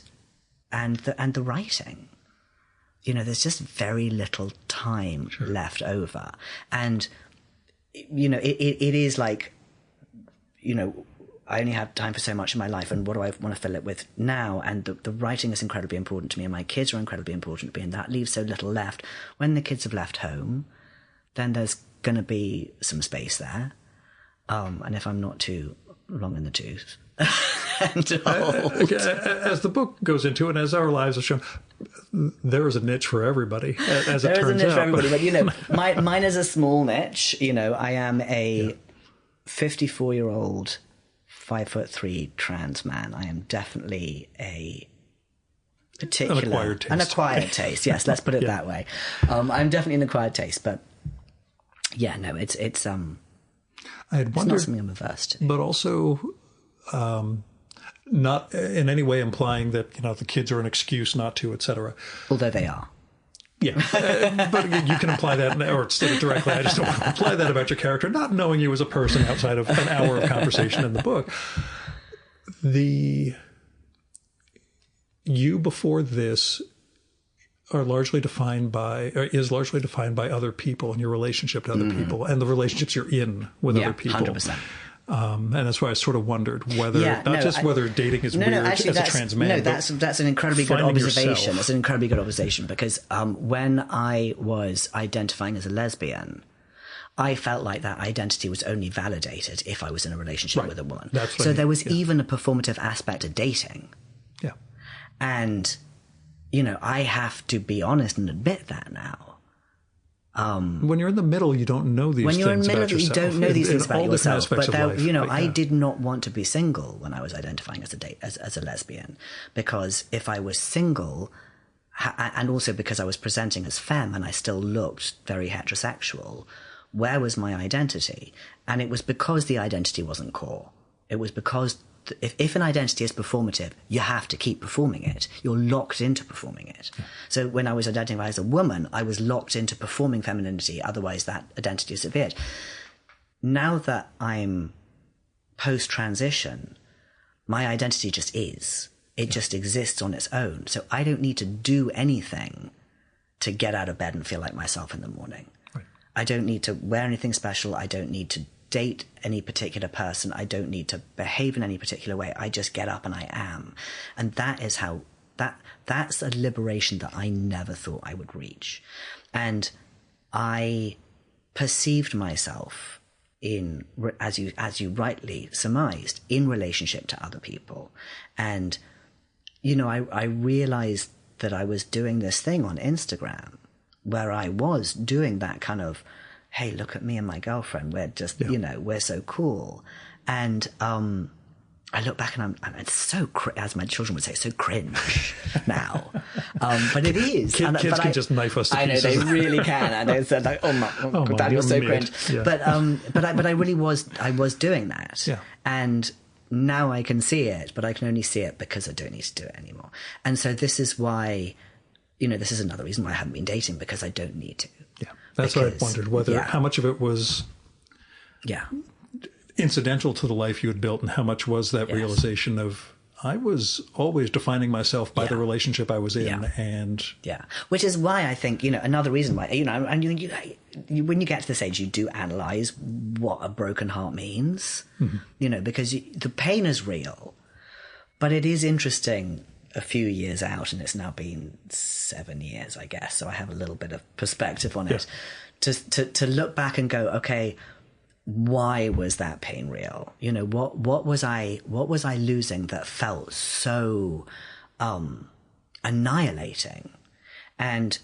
the writing, you know, there's just very little time left over. And, you know, it is like, you know, I only have time for so much in my life, and what do I want to fill it with now? And the writing is incredibly important to me, and my kids are incredibly important to me, and that leaves so little left. When the kids have left home, then there's going to be some space there. And if I'm not too long in the tooth and old. As the book goes into it, and as our lives have shown, there is a niche for everybody, as it turns out. There is a niche for everybody, but, you know, mine is a small niche. You know, I am a 54-year-old 5'3" trans man. I am definitely a particular... An acquired taste. Yes, let's put it that way. I'm definitely an acquired taste, but yeah, no, it's I had wondered, not something I'm averse to. but also not in any way implying that, you know, the kids are an excuse not to, etc. Although they are. Yeah, but you can imply that, or state it directly. I just don't want to imply that about your character, not knowing you as a person outside of an hour of conversation in the book. You before this is largely defined by other people and your relationship to other people and the relationships you're in with other people. 100%. And that's why I sort of wondered whether, whether dating is weird actually, as a trans man. No, that's an incredibly good observation. Yourself. That's an incredibly good observation because when I was identifying as a lesbian, I felt like that identity was only validated if I was in a relationship with a woman. So there was even a performative aspect of dating. Yeah. And, you know, I have to be honest and admit that now. When you're in the middle, you don't know these things about yourself. When you're in the middle, you don't know these things about yourself. But life, you know, I did not want to be single when I was identifying as a lesbian, because if I was single, and also because I was presenting as femme and I still looked very heterosexual, where was my identity? And it was because the identity wasn't core. It was because if an identity is performative, you have to keep performing it. You're locked into performing it. Yeah. So when I was identifying as a woman, I was locked into performing femininity. Otherwise, that identity disappeared. Now that I'm post-transition, my identity just is. It just exists on its own. So I don't need to do anything to get out of bed and feel like myself in the morning. Right. I don't need to wear anything special. I don't need to date any particular person. I don't need to behave in any particular way. I just get up and I am. And that is how that's a liberation that I never thought I would reach. And I perceived myself in, as you rightly surmised, in relationship to other people. And, you know, I realized that I was doing this thing on Instagram where I was doing that kind of, hey, look at me and my girlfriend. We're just, you know, we're so cool. And I look back and it's so, as my children would say, so cringe now. But it is. Kids can just knife us to pieces. I know, they really can. And they said like, oh, Dad, you're so cringe. Yeah. But I really was doing that. Yeah. And now I can see it, but I can only see it because I don't need to do it anymore. And so this is why, you know, this is another reason why I haven't been dating, because I don't need to. Yeah. That's what I wondered, whether how much of it was incidental to the life you had built and how much was that realization of, I was always defining myself by the relationship I was in. And which is why I think, you know, another reason why, you know, and you when you get to this age, you do analyze what a broken heart means, you know, because the pain is real, but it is interesting a few years out, and it's now been 7 years, I guess. So I have a little bit of perspective on it to look back and go, okay, why was that pain real? You know, what was I losing that felt so annihilating? And,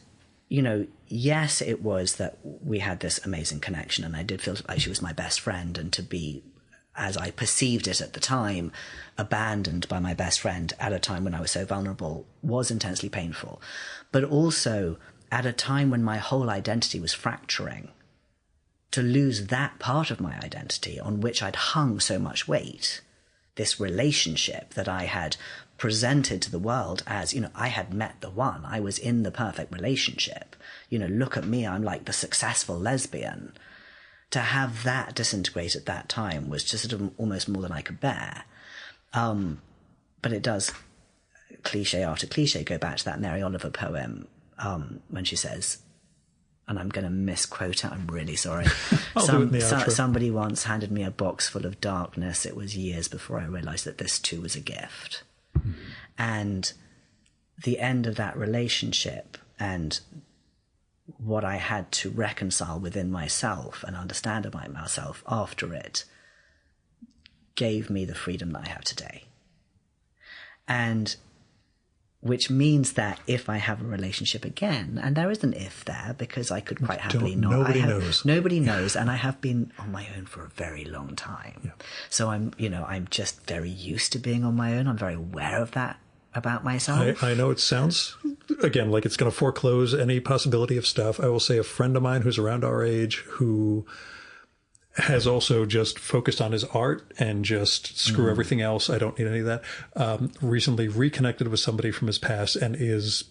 you know, yes, it was that we had this amazing connection, and I did feel like she was my best friend, and to be, as I perceived it at the time, abandoned by my best friend at a time when I was so vulnerable was intensely painful. But also at a time when my whole identity was fracturing. to lose that part of my identity on which I'd hung so much weight, this relationship that I had presented to the world as, I had met the one. I was in the perfect relationship. Look at me, I'm like the successful lesbian. To have that disintegrate at that time was just sort of almost more than I could bear. But it does, cliche after cliche, go back to that Mary Oliver poem when she says, and I'm going to misquote it, I'm really sorry. Somebody once handed me a box full of darkness. It was years before I realized that this too was a gift. Mm-hmm. And the end of that relationship and what I had to reconcile within myself and understand about myself after it gave me the freedom that I have today. And which means that if I have a relationship again, and there is an if there, because I could quite happily not. Nobody knows, and I have been on my own for a very long time. Yeah. So I'm just very used to being on my own. I'm very aware of that about myself. I know it sounds, again, like it's going to foreclose any possibility of stuff. I will say a friend of mine who's around our age who has also just focused on his art and just screw everything else. I don't need any of that. Recently reconnected with somebody from his past and is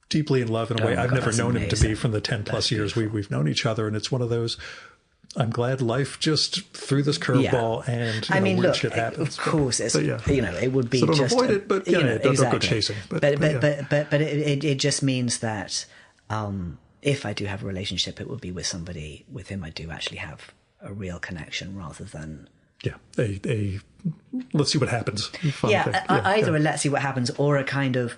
deeply in love in a way I've never known him to be from the 10 plus years we've known each other. And it's one of those, I'm glad life just threw this curveball and weird shit happens. Of course, it would be so don't just avoid it, but don't go chasing. But it just means that if I do have a relationship, it will be with somebody with whom I do actually have a real connection rather than a let's see what happens. Either a let's see what happens or a kind of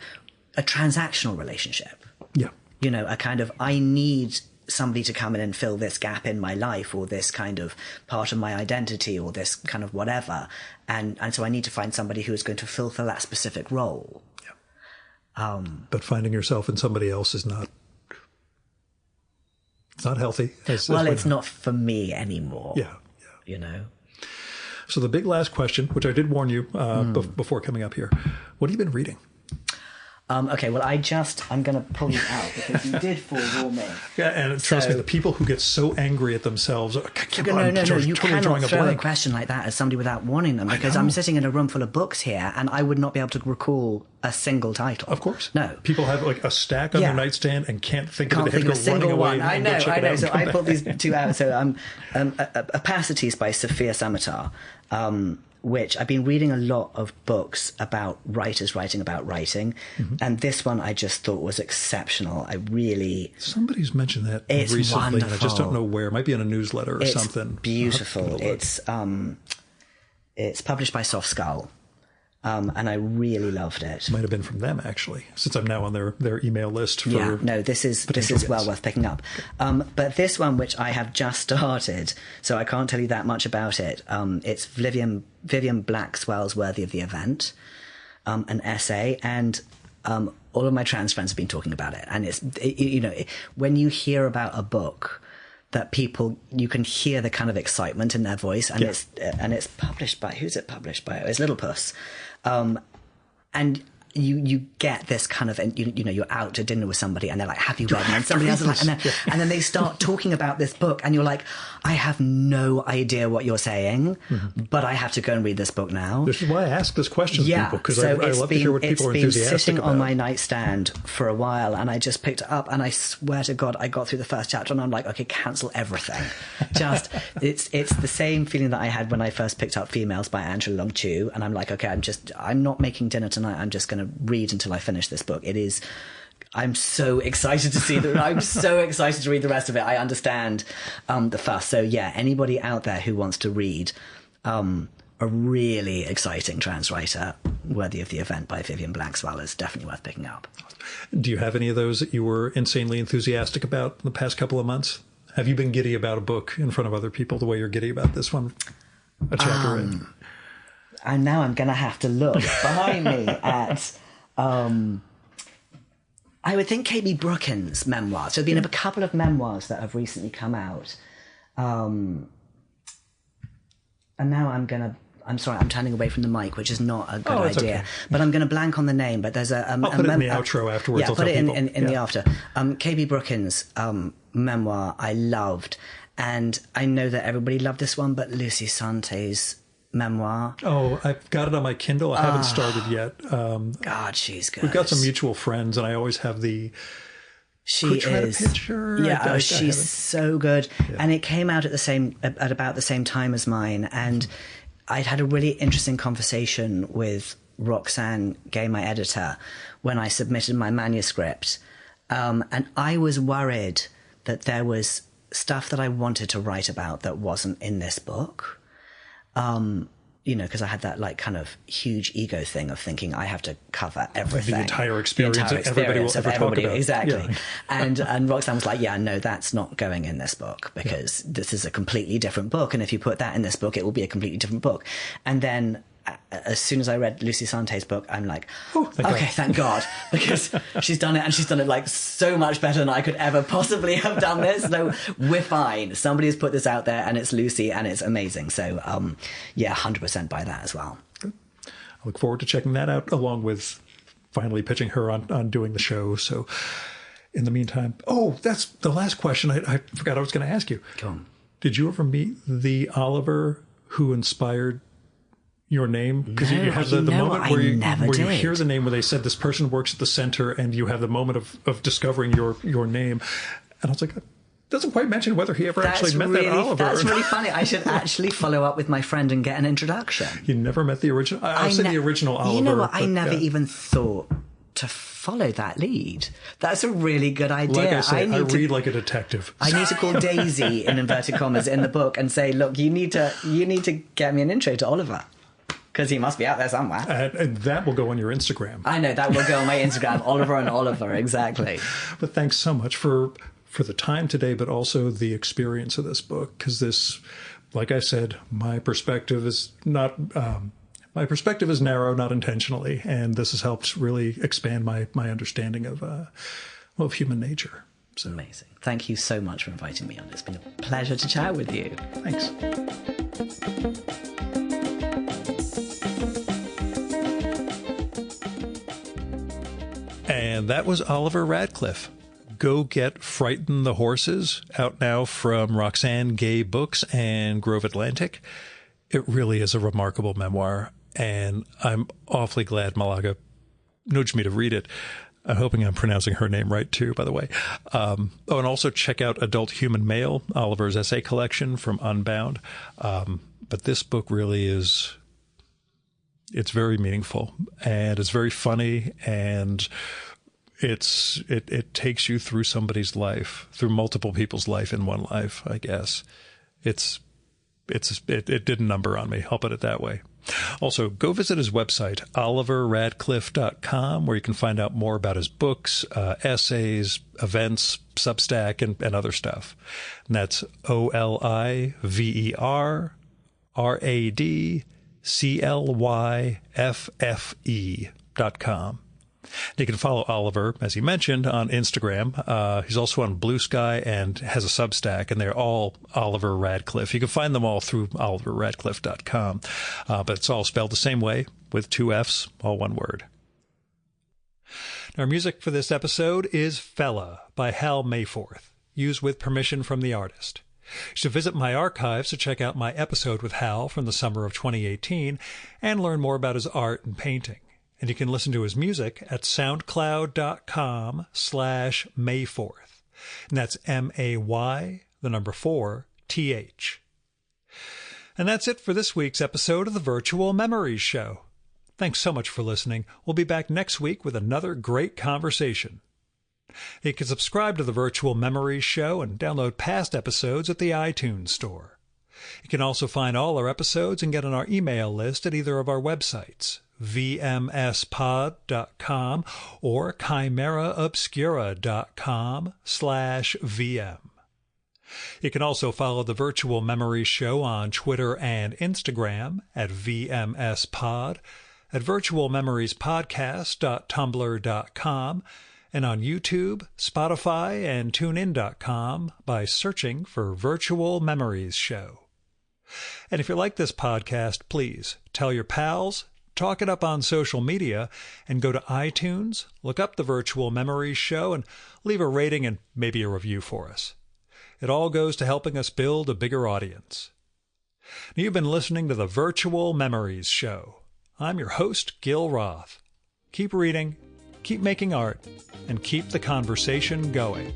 a transactional relationship. Yeah, a kind of I need somebody to come in and fill this gap in my life or this kind of part of my identity or this kind of whatever, and so I need to find somebody who is going to fulfill that specific role. Yeah. But finding yourself in somebody else is not. It's not healthy. It's not for me anymore. Yeah. So the big last question, which I did warn you before coming up here, what have you been reading? Okay, well, I'm going to pull you out because you did forewarn me. Yeah, and trust me, the people who get so angry at themselves, no, you cannot throw a question like that at somebody without warning them, because I'm sitting in a room full of books here and I would not be able to recall a single title. Of course. No. People have like a stack on their nightstand and can't think of a single one. I know. So I pulled these two out. So Apacities by Sophia Samatar, which I've been reading a lot of books about writers writing about writing. Mm-hmm. And this one I just thought was exceptional. Somebody's mentioned that recently, wonderful. And I just don't know where. It might be in a newsletter or something. It's beautiful. It's published by Soft Skull. And I really loved it. Might have been from them, actually, since I'm now on their email list. This is well worth picking up. But this one, which I have just started, so I can't tell you that much about it. It's Vivian Blackwell's Worthy of the Event, an essay, and all of my trans friends have been talking about it. And when you hear about a book that you can hear the kind of excitement in their voice, and it's published by, who's it published by? It's Little Puss. And you get this kind of, you're out to dinner with somebody and they're like, have you read? And somebody else is like, and then they start talking about this book and you're like, I have no idea what you're saying, but I have to go and read this book now. This is why I ask this question to people, because I love to hear what people are enthusiastic about. It's been sitting on my nightstand for a while and I just picked it up and I swear to God, I got through the first chapter and I'm like, okay, cancel everything. It's the same feeling that I had when I first picked up Females by Angela Long Chu, and I'm like, okay, I'm not making dinner tonight. I'm just going to read until I finish this book. I'm so excited to see I'm so excited to read the rest of it. I understand the fuss. So yeah, anybody out there who wants to read a really exciting trans writer, Worthy of the Event by Vivian Blackwell, is definitely worth picking up. Do you have any of those that you were insanely enthusiastic about in the past couple of months? Have you been giddy about a book in front of other people the way you're giddy about this one? A chapter in? And now I'm going to have to look behind me at... I would think K.B. Brooken's memoirs. So there have been a couple of memoirs that have recently come out. And now I'm sorry, I'm turning away from the mic, which is not a good idea. Okay. But I'm going to blank on the name. But there's I'll put it in the outro afterwards. Yeah, put it in the after. K.B. Brooken's memoir I loved. And I know that everybody loved this one, but Lucy Sante's memoir. Oh, I've got it on my Kindle. I haven't started yet. God, she's good. We've got some mutual friends, and I always have the She is. Picture. Yeah, she's so good. Yeah. And it came out at about the same time as mine. And I'd had a really interesting conversation with Roxane Gay, my editor, when I submitted my manuscript. And I was worried that there was stuff that I wanted to write about that wasn't in this book. Because I had that like kind of huge ego thing of thinking I have to cover everything. The entire experience that everybody will ever talk about. Exactly. Yeah. And Roxane was like, yeah, no, that's not going in this book because this is a completely different book. And if you put that in this book, it will be a completely different book. And then as soon as I read Lucy Sante's book, I'm like, thank God, because she's done it, and she's done it like so much better than I could ever possibly have done this. So we're fine. Somebody has put this out there, and it's Lucy, and it's amazing. So 100% buy that as well. I look forward to checking that out, along with finally pitching her on doing the show. So in the meantime, that's the last question I forgot I was going to ask you. Go on. Did you ever meet the Oliver who inspired your name? Because you have the moment where you hear the name where they said this person works at the center, and you have the moment of discovering your name. And I was like, it doesn't quite mention whether he ever actually met that Oliver. That's really funny. I should actually follow up with my friend and get an introduction. You never met the original? I'll say the original Oliver. You know what? I never even thought to follow that lead. That's a really good idea. Like I say, I read like a detective. I need to call Daisy, in inverted commas, in the book and say, look, you need to get me an intro to Oliver. Because he must be out there somewhere. And that will go on your Instagram. I know, that will go on my Instagram. Oliver and Oliver, exactly. But thanks so much for the time today, but also the experience of this book. Because this, like I said, my perspective is narrow, not intentionally. And this has helped really expand my understanding of human nature. So amazing. Thank you so much for inviting me on. It's been a pleasure to chat with you. Thanks. And that was Oliver Radclyffe. Go get Frighten the Horses, out now from Roxane Gay Books and Grove Atlantic. It really is a remarkable memoir, and I'm awfully glad Malaga nudged me to read it. I'm hoping I'm pronouncing her name right, too, by the way. And also check out Adult Human Male, Oliver's essay collection from Unbound. But this book really is... It's very meaningful, and it's very funny, and it takes you through somebody's life, through multiple people's life in one life, I guess. It did a number on me. I'll put it that way. Also, go visit his website, oliverradclyffe.com, where you can find out more about his books, essays, events, Substack, and other stuff. And that's OliverRadclyffe.com. You can follow Oliver, as he mentioned, on Instagram. He's also on Blue Sky and has a Substack, and they're all Oliver Radclyffe. You can find them all through OliverRadclyffe.com. But it's all spelled the same way, with 2 F's, all one word. Our music for this episode is Fella by Hal Mayforth, used with permission from the artist. You should visit my archives to check out my episode with Hal from the summer of 2018 and learn more about his art and painting. And you can listen to his music at soundcloud.com/Mayforth. And that's MAY4TH. And that's it for this week's episode of the Virtual Memories Show. Thanks so much for listening. We'll be back next week with another great conversation. You can subscribe to the Virtual Memories Show and download past episodes at the iTunes Store. You can also find all our episodes and get on our email list at either of our websites, vmspod.com or chimeraobscura.com/VM. You can also follow the Virtual Memories Show on Twitter and Instagram at vmspod, at virtualmemoriespodcast.tumblr.com, and on YouTube, Spotify, and TuneIn.com by searching for Virtual Memories Show. And if you like this podcast, please tell your pals, talk it up on social media, and go to iTunes, look up the Virtual Memories Show, and leave a rating and maybe a review for us. It all goes to helping us build a bigger audience. Now, you've been listening to the Virtual Memories Show. I'm your host, Gil Roth. Keep reading, keep making art, and keep the conversation going.